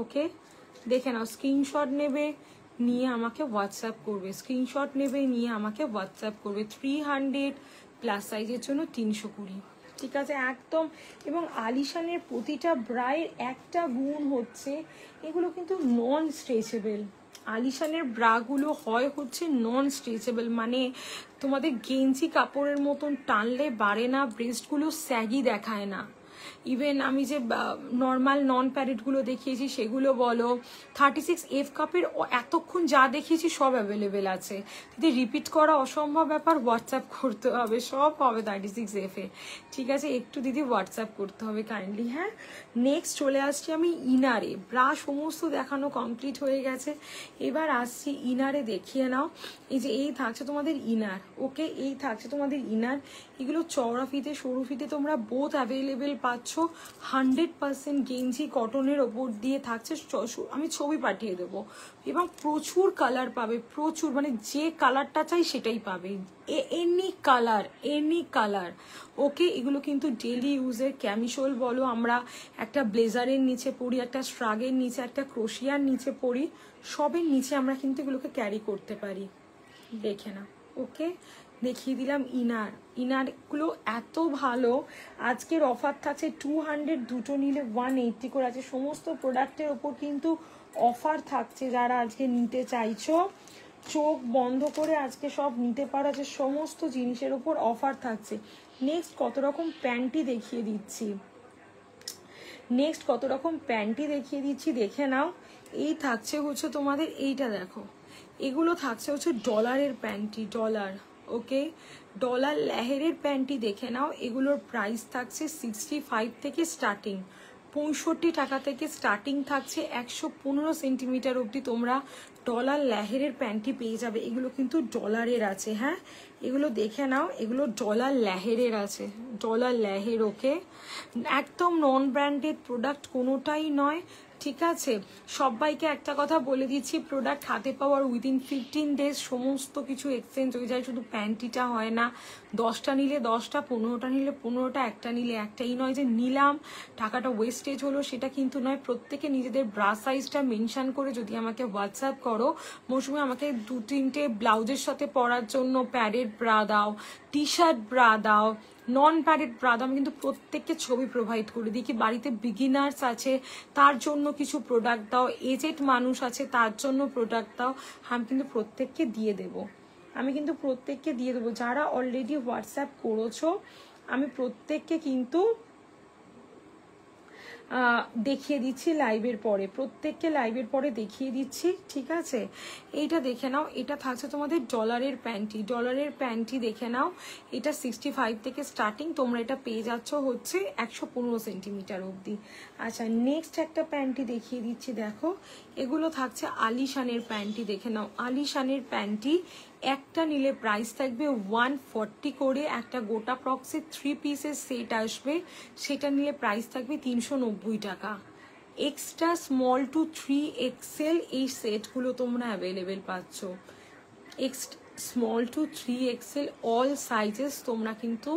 ওকে, দেখে নাও, স্ক্রিনশট নেবে, নিয়ে আমাকে হোয়াটসঅ্যাপ করবে, স্ক্রিনশট নেবে, নিয়ে আমাকে হোয়াটসঅ্যাপ করবে। 300 প্লাস সাইজের জন্য 320, ঠিক আছে একদম। এবং আলিশানের প্রতিটা ব্রায়ের একটা গুণ হচ্ছে, এগুলো কিন্তু নন স্ট্রেচেবল। আলিশানের ব্রাগুলো হচ্ছে নন স্ট্রেচেবল, মানে তোমাদের গেঞ্জি কাপড়ের মতন টানলে বাড়ে না, ব্রেস্টগুলো স্যাগি দেখায় না। ইভেন আমি যে নর্মাল নন প্যারেডগুলো দেখিয়েছি সেগুলো বলো, 36F কাপের এতক্ষণ যা দেখিয়েছি সব অ্যাভেলেবেল আছে। যদি রিপিট করা অসম্ভব ব্যাপার, হোয়াটসঅ্যাপ করতে হবে, সব হবে 36F এ। ঠিক আছে, একটু দিদি হোয়াটসঅ্যাপ করতে হবে কাইন্ডলি। হ্যাঁ, নেক্সট চলে আসছি আমি ইনারে। ব্রা সমস্ত দেখানো কমপ্লিট হয়ে গেছে, এবার আসছি ইনারে, দেখিয়ে নাও। এই যে এই থাকছে তোমাদের ইনার। ওকে, এই থাকছে তোমাদের ইনার। এগুলো চওড়া ফিতে সরু ফিতে তোমরা বোথ অ্যাভেলেবেল পাচ্ছ। 100% গেঞ্জি কটনের ওপর দিয়ে থাকছে, আমি ছবি পাঠিয়ে দেবো। এবং প্রচুর কালার পাবে, প্রচুর, মানে যে কালারটা চাই সেটাই পাবে, এনি কালার, এনি কালার। ওকে, এগুলো কিন্তু ডেলি ইউজের ক্যামিসোল বলো, আমরা একটা ব্লেজারের নিচে পরি, একটা স্ট্রাগের নিচে, একটা ক্রোশিয়ার নিচে পরি, সবের নিচে আমরা কিন্তু এগুলোকে ক্যারি করতে পারি। দেখে না। ওকে, দেখিয়ে দিলাম ইনার। ইনারগুলো এত ভালো, আজকের অফার থাকছে 200, দুটো নিলে 180 করে আছে। সমস্ত প্রোডাক্টের ওপর কিন্তু অফার থাকছে, যারা আজকে নিতে চাইছো চোখ বন্ধ করে আজকে সব নিতে পারো, আছে সমস্ত জিনিসের ওপর অফার থাকছে। নেক্সট কত রকম প্যান্টি দেখিয়ে দিচ্ছি, দেখে নাও। এই থাকছে হচ্ছে তোমাদের, এইটা দেখো, এগুলো থাকছে হচ্ছে ডলারের প্যান্টি, ডলার। ওকে, ডলার লেহেরের প্যান্টি দেখে নাও। এগুলোর প্রাইস থাকছে 65 থেকে স্টার্টিং, 65 টাকা থেকে স্টার্টিং থাকছে। 115 সেন্টিমিটার অবধি তোমরা ডলার লেহেরের প্যান্টি পেয়ে যাবে। এগুলো কিন্তু ডলারের আছে। হ্যাঁ, এগুলো দেখে নাও, এগুলো ডলার লেহেরের আছে, ডলার লেহের। ওকে, একদম নন ব্র্যান্ডেড প্রোডাক্ট কোনোটাই নয়। ঠিক আছে, সবাইকে একটা কথা বলে দিচ্ছি, প্রোডাক্ট হাতে পাওয়ার উইদিন 15 ডেজ সমস্ত কিছু এক্সচেঞ্জ হয়ে যায়, শুধু প্যান্টিটা হয় না। 10টা নিলে 10টা, 15টা নিলে 15টা, একটা নিলে একটাই নয় যে নিলাম টাকাটা ওয়েস্টেজ হলো, সেটা কিন্তু নয়। প্রত্যেকে নিজেদের ব্রা সাইজটা মেনশন করে যদি আমাকে হোয়াটসঅ্যাপ করো, মৌসুমি আমাকে 2-3টে ব্লাউজের সাথে পরার জন্য প্যাডেড ব্রা দাও, টি শার্ট ব্রা দাও, নন প্যাডেড ব্রা দাও, আমি কিন্তু প্রত্যেককে ছবি প্রোভাইড করে দিই। কি বাড়িতে বিগিনার্স আছে তার জন্য কিছু প্রোডাক্ট দাও, এজেড মানুষ আছে তার জন্য প্রোডাক্ট দাও, আমি কিন্তু প্রত্যেককে দিয়ে দেবো, যারা অলরেডি হোয়াটসঅ্যাপ করেছো আমি প্রত্যেককে কিন্তু দেখিয়ে দিচ্ছি লাইভের পরে, প্রত্যেককে লাইভের পরে দেখিয়ে দিচ্ছি। ঠিক আছে, এইটা দেখে নাও, এটা থাকছে তোমাদের ডলারের প্যান্টি, ডলারের প্যান্টি দেখে নাও। এটা 65 থেকে স্টার্টিং, তোমরা এটা পেয়ে যাচ্ছ হচ্ছে 115 সেন্টিমিটার অবধি। আচ্ছা, নেক্সট একটা প্যান্টি দেখিয়ে দিচ্ছি, দেখো। এগুলো থাকছে আলিশানের প্যান্টি, দেখে নাও। আলিশানের প্যান্টি একটা নিলে প্রাইস থাকবে 140 করে, একটা গোটা প্রক্সের 3 পিসের সেট আসবে, সেটা নিলে প্রাইস থাকবে 390 টাকা। এক্সট্রা স্মল টু 3XL এই সেটগুলো তোমরা অ্যাভেলেবেল পাচ্ছ। Small to 3XL all sizes তোমরা কিন্তু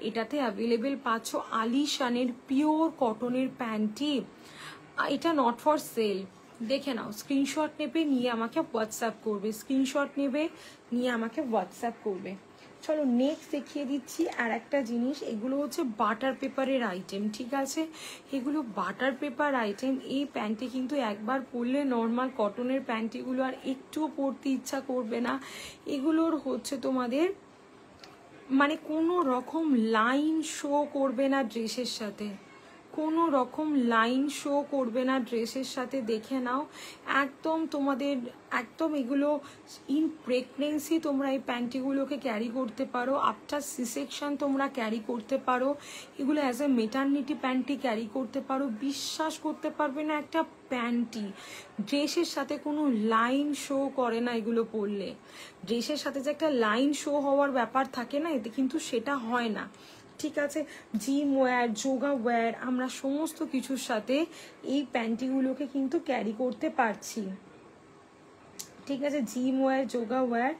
এটাতে অ্যাভেলেবেল পাচ্ছ। আলিশানের পিওর কটনের প্যান্টি, এটা নট ফর সেল। দেখে নাও, স্ক্রিনশট নেবে, নিয়ে আমাকে হোয়াটসঅ্যাপ করবে, চলো নেক্সট দেখিয়ে দিচ্ছি আর একটা জিনিস। এগুলো হচ্ছে বাটার পেপারের আইটেম। ঠিক আছে, এগুলো বাটার পেপার আইটেম। এই প্যান্টি কিন্তু একবার পরলে নর্মাল কটনের প্যান্টিগুলো আর একটুও পরতে ইচ্ছা করবে না। এগুলোর হচ্ছে তোমাদের মানে কোনো রকম লাইন শো করবে না ড্রেসের সাথে, কোনো রকম লাইন শো করবে না ড্রেসের সাথে, দেখে নাও। একদম তোমাদের একদম এগুলো ইন প্রেগনেন্সি তোমরা এই প্যান্টিগুলোকে ক্যারি করতে পারো, আফটার সি সেকশন তোমরা ক্যারি করতে পারো, এগুলো as a maternity panty carry করতে পারো। বিশ্বাস করতে পারবে না, একটা প্যান্টি ড্রেসের সাথে কোনো লাইন শো করে না এগুলো পরলে। ড্রেসের সাথে যে একটা লাইন শো হওয়ার ব্যাপার থাকে না, এতে কিন্তু সেটা হয় না, ঠিক আছে। জিম ওয়্যার, যোগা ওয়্যার, আমরা সমস্ত কিছুর সাথে এই প্যান্টিগুলোকে কিন্তু ক্যারি করতে পারছি, ঠিক আছে। জিম ওয়্যার, যোগা ওয়্যার,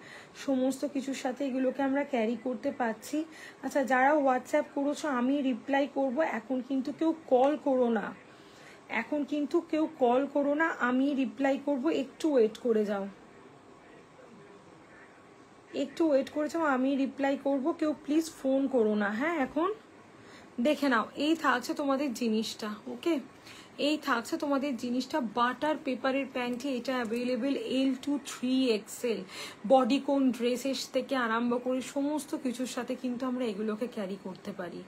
সমস্ত কিছুর সাথে এগুলোকে আমরা ক্যারি করতে পারছি। আচ্ছা, যারা হোয়াটসঅ্যাপ করেছো আমি রিপ্লাই করব, এখন কিন্তু কেউ কল করো না, এখন কিন্তু কেউ কল করো না, আমি রিপ্লাই করব, একটু ওয়েট করে যাও, একটু ওয়েট করে যাও, আমি রিপ্লাই করব, কেউ প্লিজ ফোন করো না, হ্যাঁ। এখন দেখে নাও, এই থাকছে তোমাদের জিনিসটা, ওকে, এই থাকছে তোমাদের জিনিসটা। বাটার পেপারের প্যান্টি, এটা available L to 3XL, bodycon ড্রেসের থেকে আরম্ভ করে সমস্ত কিছুর সাথে কিন্তু আমরা এগুলোকে ক্যারি করতে পারি,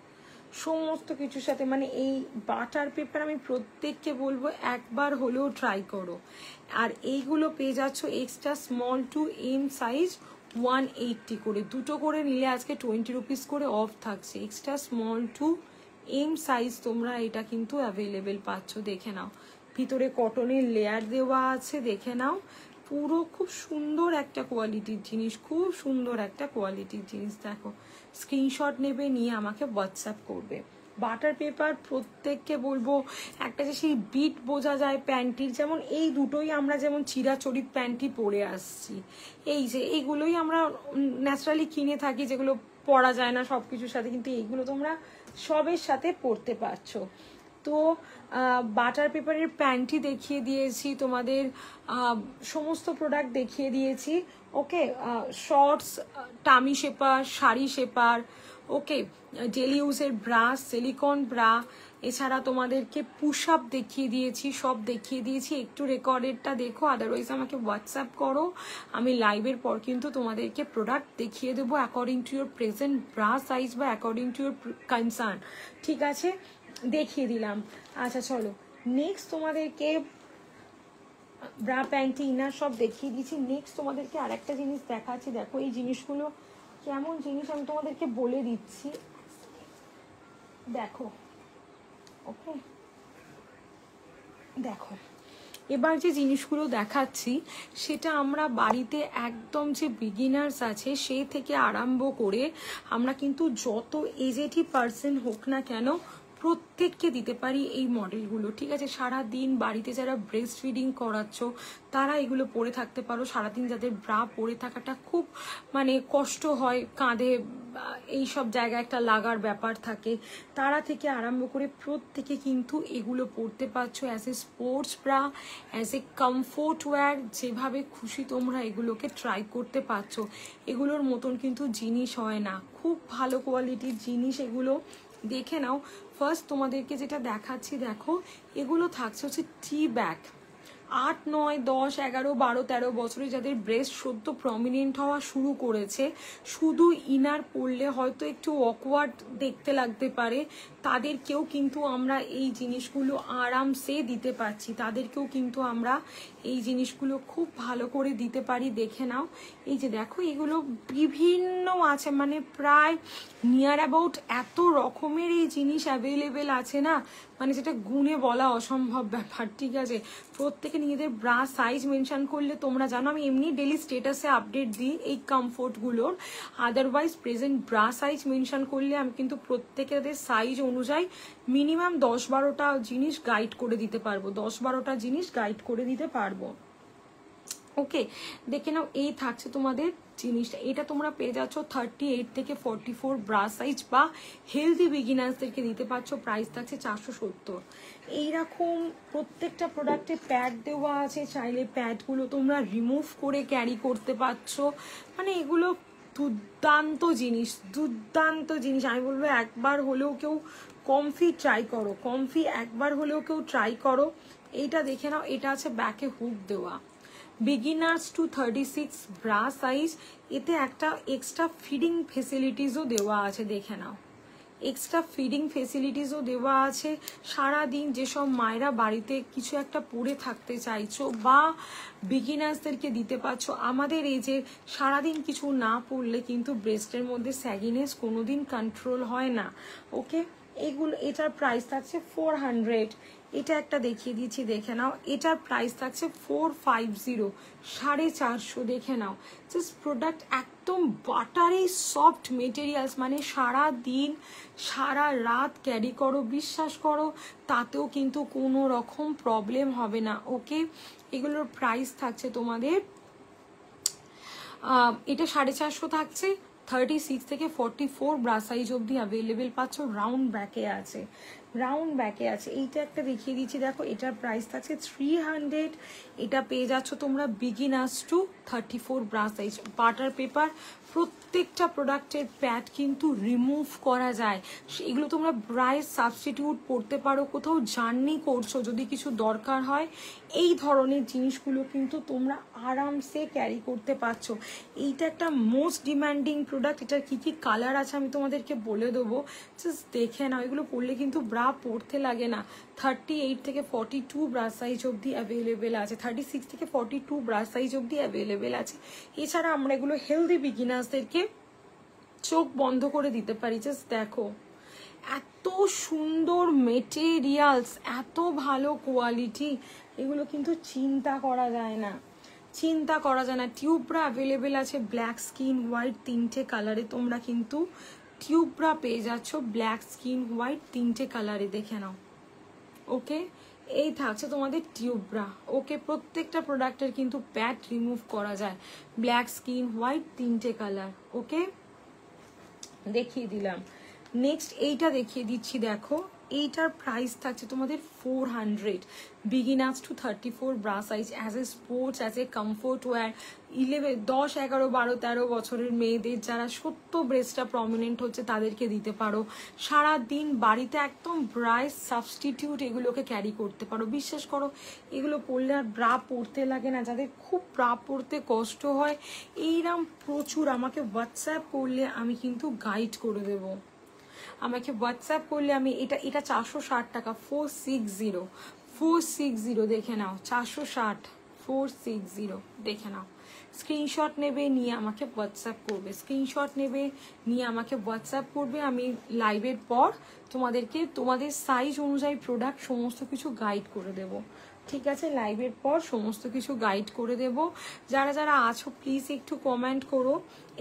সমস্ত কিছুর সাথে। মানে এই বাটার পেপার আমি প্রত্যেককে বলবো একবার হলেও ট্রাই করো। আর এইগুলো পেয়ে যাচ্ছ extra small to M size 180 করে, দুটো করে নিলে আজকে 20 রুপিস করে অফ থাকছে। Extra small to M size তোমরা এটা কিন্তু অ্যাভেলেবেল পাচ্ছ, দেখে নাও। ভিতরে কটনের লেয়ার দেওয়া আছে, দেখে নাও। পুরো খুব সুন্দর একটা কোয়ালিটির জিনিস, খুব সুন্দর একটা কোয়ালিটির জিনিস। দেখো, স্ক্রিনশট নেবে, নিয়ে আমাকে হোয়াটসঅ্যাপ করবে। বাটার পেপার প্রত্যেককে বলবো, একটা যে সেই বিট বোঝা যায় প্যান্টির, যেমন এই দুটোই আমরা যেমন চিরাচরিত প্যান্টি পরে আসছি, এই যে এইগুলোই আমরা ন্যাচারালি কিনে থাকি, যেগুলো পরা যায় না সব কিছুর সাথে, কিন্তু এইগুলো তোমরা সবের সাথে পরতে পারছো। তো বাটার পেপারের প্যান্টি দেখিয়ে দিয়েছি তোমাদের, সমস্ত প্রোডাক্ট দেখিয়ে দিয়েছি, okay. Shorts, tummy shaper, sari shaper, okay, daily ইউজের ব্রা, সিলিকন ব্রা, এছাড়া তোমাদেরকে পুশ আপ দেখিয়ে দিয়েছি, সব দেখিয়ে দিয়েছি। একটু রেকর্ডেডটা দেখো, আদারওয়াইজ আমাকে হোয়াটসঅ্যাপ করো, আমি লাইভের পর কিন্তু তোমাদেরকে প্রোডাক্ট দেখিয়ে দেবো according to your present bra size বা অ্যাকর্ডিং টু ইউর কনসার্ন, ঠিক আছে, দেখিয়ে দিলাম। আচ্ছা চলো, নেক্সট তোমাদেরকে ব্রা প্যান্টি ইনার সব দেখিয়ে দিয়েছি। নেক্সট তোমাদেরকে আর একটা জিনিস দেখাচ্ছি, দেখো এই জিনিসগুলো কেমন জিনিস আমি তোমাদেরকে বলে দিচ্ছি, দেখো, ওকে। দেখো, এবার যে জিনিসগুলো দেখাচ্ছি সেটা আমরা বাড়িতে একদম যে বিগিনার্স আছে সেই থেকে আরম্ভ করে আমরা কিন্তু যত এজেডি পার্সন হোক না কেন প্রত্যেককে দিতে পারি এই মডেলগুলো, ঠিক আছে। সারাদিন বাড়িতে যারা ব্রেস্ট ফিডিং করাচ্ছ তারা এগুলো পরে থাকতে পারো, সারাদিন যাদের ব্রা পরে থাকাটা খুব মানে কষ্ট হয়, কাঁধে এই সব জায়গায় একটা লাগার ব্যাপার থাকে, তারা থেকে আরম্ভ করে প্রত্যেকে কিন্তু এগুলো পরতে পারছো as a sports bra, as a comfort wear, যেভাবে খুশি তোমরা এগুলোকে ট্রাই করতে পারছো। এগুলোর মতন কিন্তু জিনিস হয় না, খুব ভালো কোয়ালিটির জিনিস এগুলো, দেখে নাও। ফার্স্ট তোমাদেরকে যেটা দেখাচ্ছি, দেখো এগুলো থাকছে হচ্ছে টি ব্যাগ, 8, 9, 10, 11, 12, 13 বছরে যাদের ব্রেস্ট সদ্য প্রমিনেন্ট হওয়া শুরু করেছে, শুধু ইনার পরলে হয়তো একটু অকওয়ার্ড দেখতে লাগতে পারে, তাদেরকেও কিন্তু আমরা এই জিনিসগুলো আরামসে দিতে পারছি, তাদেরকেও কিন্তু আমরা এই জিনিসগুলো খুব ভালো করে দিতে পারি, দেখে নাও। এই যে দেখো, এগুলো বিভিন্ন আছে, মানে প্রায় নিয়ার অ্যাবাউট এত রকমের এই জিনিস অ্যাভেলেবেল আছে না, মানে যেটা গুণে বলা অসম্ভব ব্যাপার, ঠিক আছে। প্রত্যেকে নিজেদের ব্রা সাইজ মেনশন করলে, তোমরা জানো আমি এমনি ডেলি স্টেটাসে আপডেট দিই এই কমফোর্টগুলোর, otherwise present bra size mention করলে আমি কিন্তু প্রত্যেকের সাইজ অনুযায়ী মিনিমাম 10-12টা জিনিস গাইড করে দিতে পারবো, 10-12টা জিনিস গাইড করে দিতে পারবো, ওকে। দেখে নাও, এই থাকছে তোমাদের জিনিসটা, এটা তোমরা পেয়ে যাচ্ছ 38 থেকে 44 ব্রা সাইজ বা হেলদি বিগিনার্সদেরকে দিতে পারছো, প্রাইস থাকছে 470। এইরকম প্রত্যেকটা প্রোডাক্টে প্যাড দেওয়া আছে, চাইলে প্যাডগুলো তোমরা রিমুভ করে ক্যারি করতে পারছো, মানে এগুলো দুর্দান্ত জিনিস, দুর্দান্ত জিনিস। আমি বলবো একবার হলেও কেউ কমফি ট্রাই করো, কমফি একবার হলেও কেউ ট্রাই করো। এইটা দেখে নাও, এটা আছে ব্যাকে হুক দেওয়া, বিগিনার্স টু 36 ব্রা সাইজ, এতে একটা এক্সট্রা ফিডিং ফেসিলিটিসও দেওয়া আছে, দেখে নাও। এক্সট্রা ফিডিং ফেসিলিটিসও দেওয়া আছে। সারাদিন যেসব মায়েরা বাড়িতে কিছু একটা পরে থাকতে চাইছো বা বিগিনার্সদেরকে দিতে পারছো, আমাদের এই যে সারাদিন কিছু না পরলে কিন্তু ব্রেস্টের মধ্যে স্যাগিনেস কোনোদিন কন্ট্রোল হয় না। ওকে, এগুলো এটার প্রাইস থাকছে 400। এটা একটা দেখিয়ে দিচ্ছি, দেখে নাও। এটার প্রাইস থাকছে 450, 450। দেখে নাও, জাস্ট প্রোডাক্ট একদম বাটারি সফট মেটেরিয়ালস, মানে সারা দিন সারা রাত ক্যারি করো, বিশ্বাস করো তাতেও কিন্তু কোনো রকম প্রবলেম হবে না। ওকে, এগুলোর প্রাইস থাকছে তোমাদের এটা 450 থাকছে। 36 থেকে 44 ব্রা সাইজ অবধি অ্যাভেলেবেল পাচ্ছ। রাউন্ড ব্যাকে আছে, রাউন্ড ব্যাকে আছে। এইটা একটা দেখিয়ে দিচ্ছি, দেখো এটার প্রাইস থাকছে 300। এটা পেয়ে যাচ্ছ তোমরা beginners to 34 bra size. Butter paper, প্রত্যেকটা প্রোডাক্টের প্যাড কিন্তু রিমুভ করা যায়। এগুলো তোমরা ব্রাইস সাবস্টিটিউট পড়তে পারো, কোথাও জার্নি করছো যদি কিছু দরকার হয়, এই ধরনের জিনিসগুলো কিন্তু তোমরা আরামসে ক্যারি করতে পারছো। এইটা একটা মোস্ট ডিমান্ডিং প্রোডাক্ট। এটার কি কি কালার আছে আমি তোমাদেরকে বলে দেবো, জাস্ট দেখে নাও। এগুলো পরলে কিন্তু ব্রা পরতে লাগে না। 38 থেকে 42 ব্রা সাইজ অবধি অ্যাভেলেবেল আছে, 36 থেকে 42 ব্রা সাইজ অবধি অ্যাভেলেবেল আছে। এছাড়া আমরা এগুলো হেলদি বিগিনার্সদেরকে চোখ বন্ধ করে দিতে পারি। জাস্ট দেখো, এত সুন্দর মেটেরিয়ালস, এত ভালো কোয়ালিটি, এগুলো কিন্তু চিন্তা করা যায় না, চিন্তা করা যায় না। টিউবরা অ্যাভেলেবেল আছে ব্ল্যাক, স্কিন, হোয়াইট, তিনটে কালারে তোমরা কিন্তু টিউবরা পেয়ে যাচ্ছ। ব্ল্যাক, স্কিন, হোয়াইট, তিনটে কালারে, দেখে নাও। ওকে, এই থাকছে তোমাদের টিউবরা। ওকে, প্রত্যেকটা প্রোডাক্টের কিন্তু প্যাড রিমুভ করা যায়। ব্ল্যাক, স্কিন, হোয়াইট, তিনটে কালার। ওকে, দেখিয়ে দিলাম। নেক্সট এইটা দেখিয়ে দিচ্ছি, দেখো এইটার প্রাইস থাকছে তোমাদের 400। Beginners to 34 bra size, as a sports, as a comfort wear. 10, 11, 12, 13 বছরের মেয়েদের যারা সত্য ব্রেস্টটা প্রমিনেন্ট হচ্ছে তাদেরকে দিতে পারো। সারা দিন বাড়িতে একদম ব্রাইস সাবস্টিটিউট এগুলোকে ক্যারি করতে পারো। বিশ্বাস করো এগুলো পরলে আর ব্রা পরতে লাগে না। যাদের খুব ব্রা পরতে কষ্ট হয়, এইরকম প্রচুর আমাকে হোয়াটসঅ্যাপ করলে আমি কিন্তু গাইড করে দেবো। আমাকে হোয়াটসঅ্যাপ করলে আমি এটা 460 টাকা, 460 দেখে নাও। 460, 460 দেখে নাও। স্ক্রিনশট নেবে, নিয়ে আমাকে হোয়াটসঅ্যাপ করবে, স্ক্রিনশট নেবে, নিয়ে আমাকে হোয়াটসঅ্যাপ করবে। আমি লাইভের পর তোমাদেরকে তোমাদের সাইজ অনুযায়ী প্রোডাক্ট সমস্ত কিছু গাইড করে দেবো। ঠিক আছে, লাইভের পর সমস্ত কিছু গাইড করে দেব। যারা যারা আছো প্লিজ একটু কমেন্ট করো।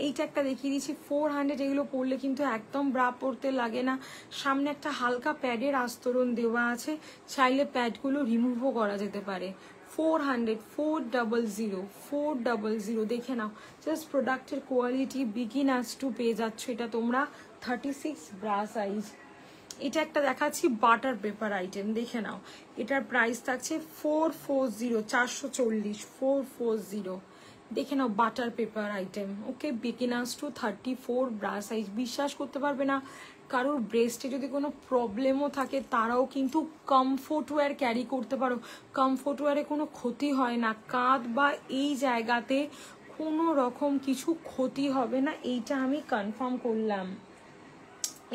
এইটা একটা দেখিয়ে দিচ্ছি 400। এগুলো পরলে কিন্তু একদম ব্রা পরতে লাগে না। সামনে একটা হালকা প্যাডের আস্তরণ দেওয়া আছে, চাইলে প্যাডগুলো রিমুভও করা যেতে পারে। 400, 400 দেখে নাও। জাস্ট প্রোডাক্টের কোয়ালিটি বিগিনার্স টু পেয়ে যাচ্ছ এটা তোমরা 36 ব্রা সাইজ। এটা একটা দেখাচ্ছি বাটার পেপার আইটেম, দেখে নাও। এটার প্রাইস থাকছে 440, 440, 440 দেখে নাও। Butter paper item. Okay, beginners to 34 bra size. বিশ্বাস করতে পারবে না, কারোর ব্রেস্টে যদি কোনো প্রবলেমও থাকে তারাও কিন্তু কমফোর্ট ওয়্যার ক্যারি করতে পারো। কমফোর্ট ওয়্যারে কোনো ক্ষতি হয় না, কাঁধ বা এই জায়গাতে কোনো রকম কিছু ক্ষতি হবে না, এইটা আমি কনফার্ম করলাম।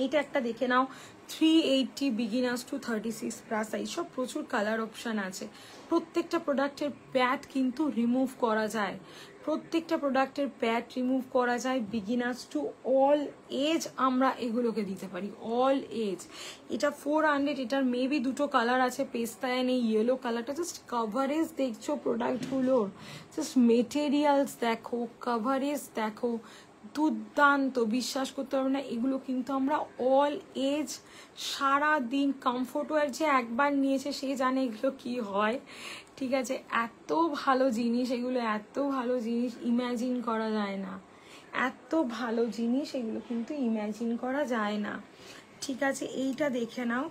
এইটা একটা দেখে নাও 380, বিগিনার্স টু 36 প্লাস সাইজ। সব প্রচুর কালার অপশান আছে। প্রত্যেকটা প্রোডাক্টের প্যাড কিন্তু রিমুভ করা যায়, প্রত্যেকটা প্রোডাক্টের প্যাড রিমুভ করা যায়। বিগিনার্স টু অল এজ আমরা এগুলোকে দিতে পারি, অল এজ। এটা 400, এটার মেবি দুটো কালার আছে, পেস্তায় নেই, ইয়েলো কালারটা। জাস্ট কাভারেজ দেখছো প্রোডাক্টগুলোর, জাস্ট মেটেরিয়ালস দেখো, কাভারেজ দেখো, দুর্দান্ত। বিশ্বাস করতে পারবে না, এগুলো কিন্তু আমরা অল এজ সারা দিন কমফোর্ট ওয়্যার যে একবার নিয়েছে সে জানে এগুলো কি হয়। ঠিক আছে, এত ভালো জিনিস এগুলো, এত ভালো জিনিস ইম্যাজিন করা যায় না, এত ভালো জিনিস এগুলো কিন্তু ইম্যাজিন করা যায় না। ঠিক আছে, এইটা দেখে নাও।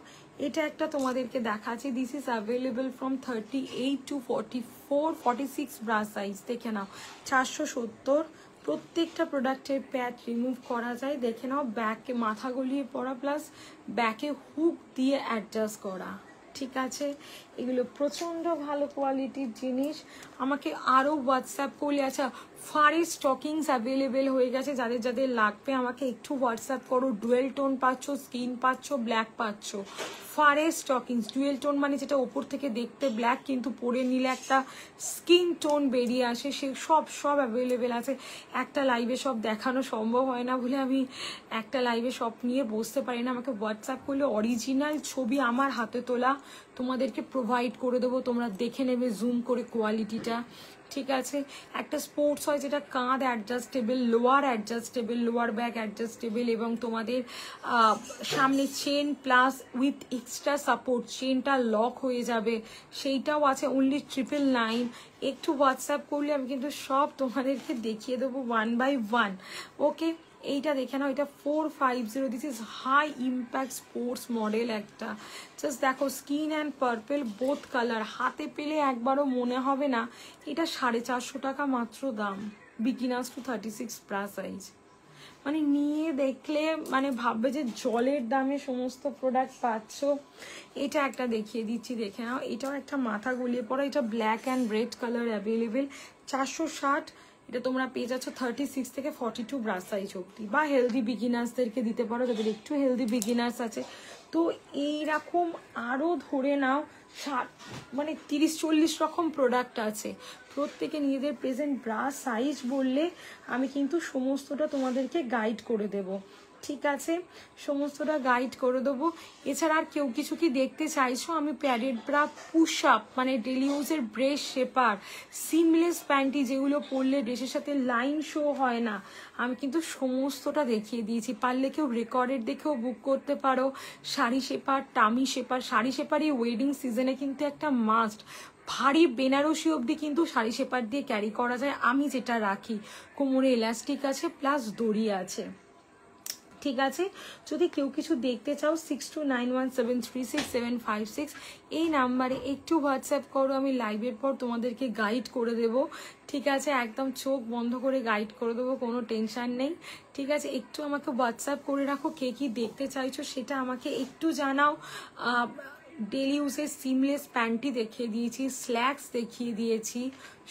এটা একটা তোমাদেরকে দেখাচ্ছি, this is available from 38 to 44, 46 bra size. দেখে নাও 470। প্রত্যেকটা প্রোডাক্টের প্যাড রিমুভ করা যায়। দেখে নাও, ব্যাকে মাথা গলিয়ে পরা প্লাস ব্যাকে হুক দিয়ে অ্যাডজাস্ট করা। ঠিক আছে, এগুলো প্রচণ্ড ভালো কোয়ালিটির জিনিস। আমাকে আরও হোয়াটসঅ্যাপ করলে, আচ্ছা ফারের স্টকিংস অ্যাভেলেবেল হয়ে গেছে, যাদের যাদের লাগবে আমাকে একটু হোয়াটসঅ্যাপ করো। ডুয়েল টোন পাচ্ছ, স্কিন পাচ্ছ, ব্ল্যাক পাচ্ছ। ফারের স্টকিংস ডুয়েল টোন মানে যেটা ওপর থেকে দেখতে ব্ল্যাক কিন্তু পরে নিলে একটা স্কিন টোন বেরিয়ে আসে, সে সব অ্যাভেলেবেল আছে। একটা লাইভে সব দেখানো সম্ভব হয় না বলে আমি একটা লাইভে সব নিয়ে বসতে পারি না। আমাকে হোয়াটসঅ্যাপ করলে অরিজিনাল ছবি আমার হাতে তোলা তোমাদেরকে প্রোভাইড করে দেবো, তোমরা দেখে নেবে জুম করে কোয়ালিটিটা, ঠিক আছে। একটা স্পোর্টস হয় যেটা কাঁধ অ্যাডজাস্টেবল, লোয়ার ব্যাক অ্যাডজাস্টেবল, এবং তোমাদের সামনে chain plus with extra support, চেনটা লক হয়ে যাবে, সেইটাও আছে অনলি 999। একটু হোয়াটসঅ্যাপ করলে আমি কিন্তু সব তোমাদেরকে দেখিয়ে দেবো 1 by 1। ওকে, এইটা দেখে নাও, এটা 450। This is high impact sports model একটা। জাস্ট দেখো, skin and purple both colour, হাতে পেলে একবারও মনে হবে না এটা 450 টাকা মাত্র দাম, বিগিনার্স টু 36 প্লাস সাইজ। মানে নিয়ে দেখলে মানে ভাববে যে জলের দামে সমস্ত প্রোডাক্ট পাচ্ছ। এটা একটা দেখিয়ে দিচ্ছি, দেখে নাও, এটাও একটা মাথা গলিয়ে পড়া, এটা black and red colour available, 460। এটা তোমরা পেয়ে যাচ্ছ 36 থেকে 42 ব্রাশ সাইজ অব্দি, বা হেলদি বিগিনার্সদেরকে দিতে পারো, যাদের একটু হেলদি বিগিনার্স আছে। তো এইরকম আরও ধরে নাও মানে 30-40 রকম প্রোডাক্ট আছে। প্রত্যেকে নিজেদের প্রেজেন্ট ব্রাশ সাইজ বললে আমি কিন্তু সমস্তটা তোমাদেরকে গাইড করে দেব, ঠিক আছে, সমস্তটা গাইড করে দেবো। এছাড়া আর কেউ কিছু কি দেখতে চাইছো, আমি প্যাডেড ব্রা, পুশ আপ মানে ডেলি ইউজের ব্রেস্ট শেপার, সিমলেস প্যান্টি যেগুলো পরলে ড্রেসের সাথে লাইন শো হয় না, আমি কিন্তু সমস্তটা দেখিয়ে দিয়েছি। পারলে কেউ রেকর্ডেড দেখেও বুক করতে পারো। Sari shaper, tummy shaper, sari shaper এই ওয়েডিং সিজনে কিন্তু একটা মাস্ট। ভারী বেনারসি অবধি কিন্তু শাড়ি শেপার দিয়ে ক্যারি করা যায়, আমি যেটা রাখি। কোমরে এলাস্টিক আছে প্লাস দড়ি আছে, ঠিক আছে। যদি কেউ কিছু দেখতে চাও 6291736756 এই নাম্বারে একটু হোয়াটসঅ্যাপ করো, আমি লাইভের পর তোমাদেরকে গাইড করে দেব, ঠিক আছে। একদম চোখ বন্ধ করে গাইড করে দেবো, কোনো টেনশন নেই, ঠিক আছে। একটু আমাকে হোয়াটসঅ্যাপ করে রাখো, কে কি দেখতে চাইছো সেটা আমাকে একটু জানাও। ডেলি ইউজের সিমলেস প্যান্টি দেখিয়ে দিয়েছি, স্ল্যাক্স দেখিয়ে দিয়েছি,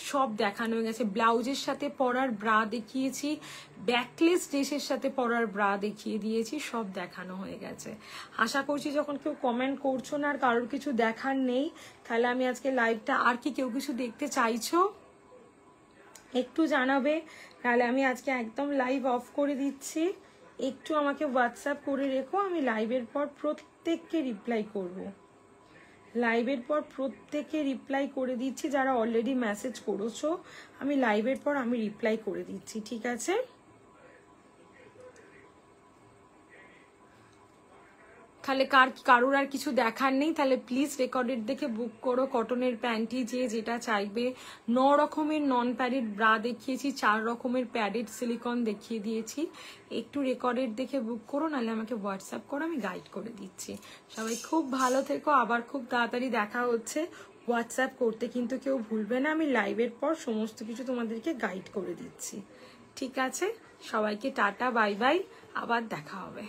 সব দেখানো হয়ে গেছে। ব্লাউজের সাথে পরার ব্রা দেখিয়েছি, ব্যাকলেস ড্রেসের সাথে পরার ব্রা দেখিয়ে দিয়েছি, সব দেখানো হয়ে গেছে। আশা করছি যখন কেউ কমেন্ট করছো না আর কারোর কিছু দেখার নেই, তাহলে আমি আজকে লাইভটা আর কি কেউ কিছু দেখতে চাইছো একটু জানাবে, তাহলে আমি আজকে একদম লাইভ অফ করে দিচ্ছি। একটু আমাকে হোয়াটসঅ্যাপ করে রেখো, আমি লাইভের পর প্রত্যেককে রিপ্লাই করব। লাইভের পর প্রত্যেকে রিপ্লাই করে দিচ্ছি, যারা অলরেডি মেসেজ করেছো আমি লাইভের পর আমি রিপ্লাই করে দিচ্ছি, ঠিক আছে। তাহলে কারোর আর কিছু দেখার নেই, তাহলে প্লিজ রেকর্ডেড দেখে বুক করো। কটনের প্যান্টি যে যেটা চাইবে, 9 রকমের নন প্যাডেড ব্রা দেখিয়েছি, 4 রকমের প্যাডেড সিলিকন দেখিয়ে দিয়েছি। একটু রেকর্ডেড দেখে বুক করো, নাহলে আমাকে হোয়াটসঅ্যাপ করো, আমি গাইড করে দিচ্ছি। সবাই খুব ভালো থেকো, আবার খুব তাড়াতাড়ি দেখা হচ্ছে। হোয়াটসঅ্যাপ করতে কিন্তু কেউ ভুলবে না, আমি লাইভের পর সমস্ত কিছু তোমাদেরকে গাইড করে দিচ্ছি, ঠিক আছে। সবাইকে টাটা, বাই বাই, আবার দেখা হবে।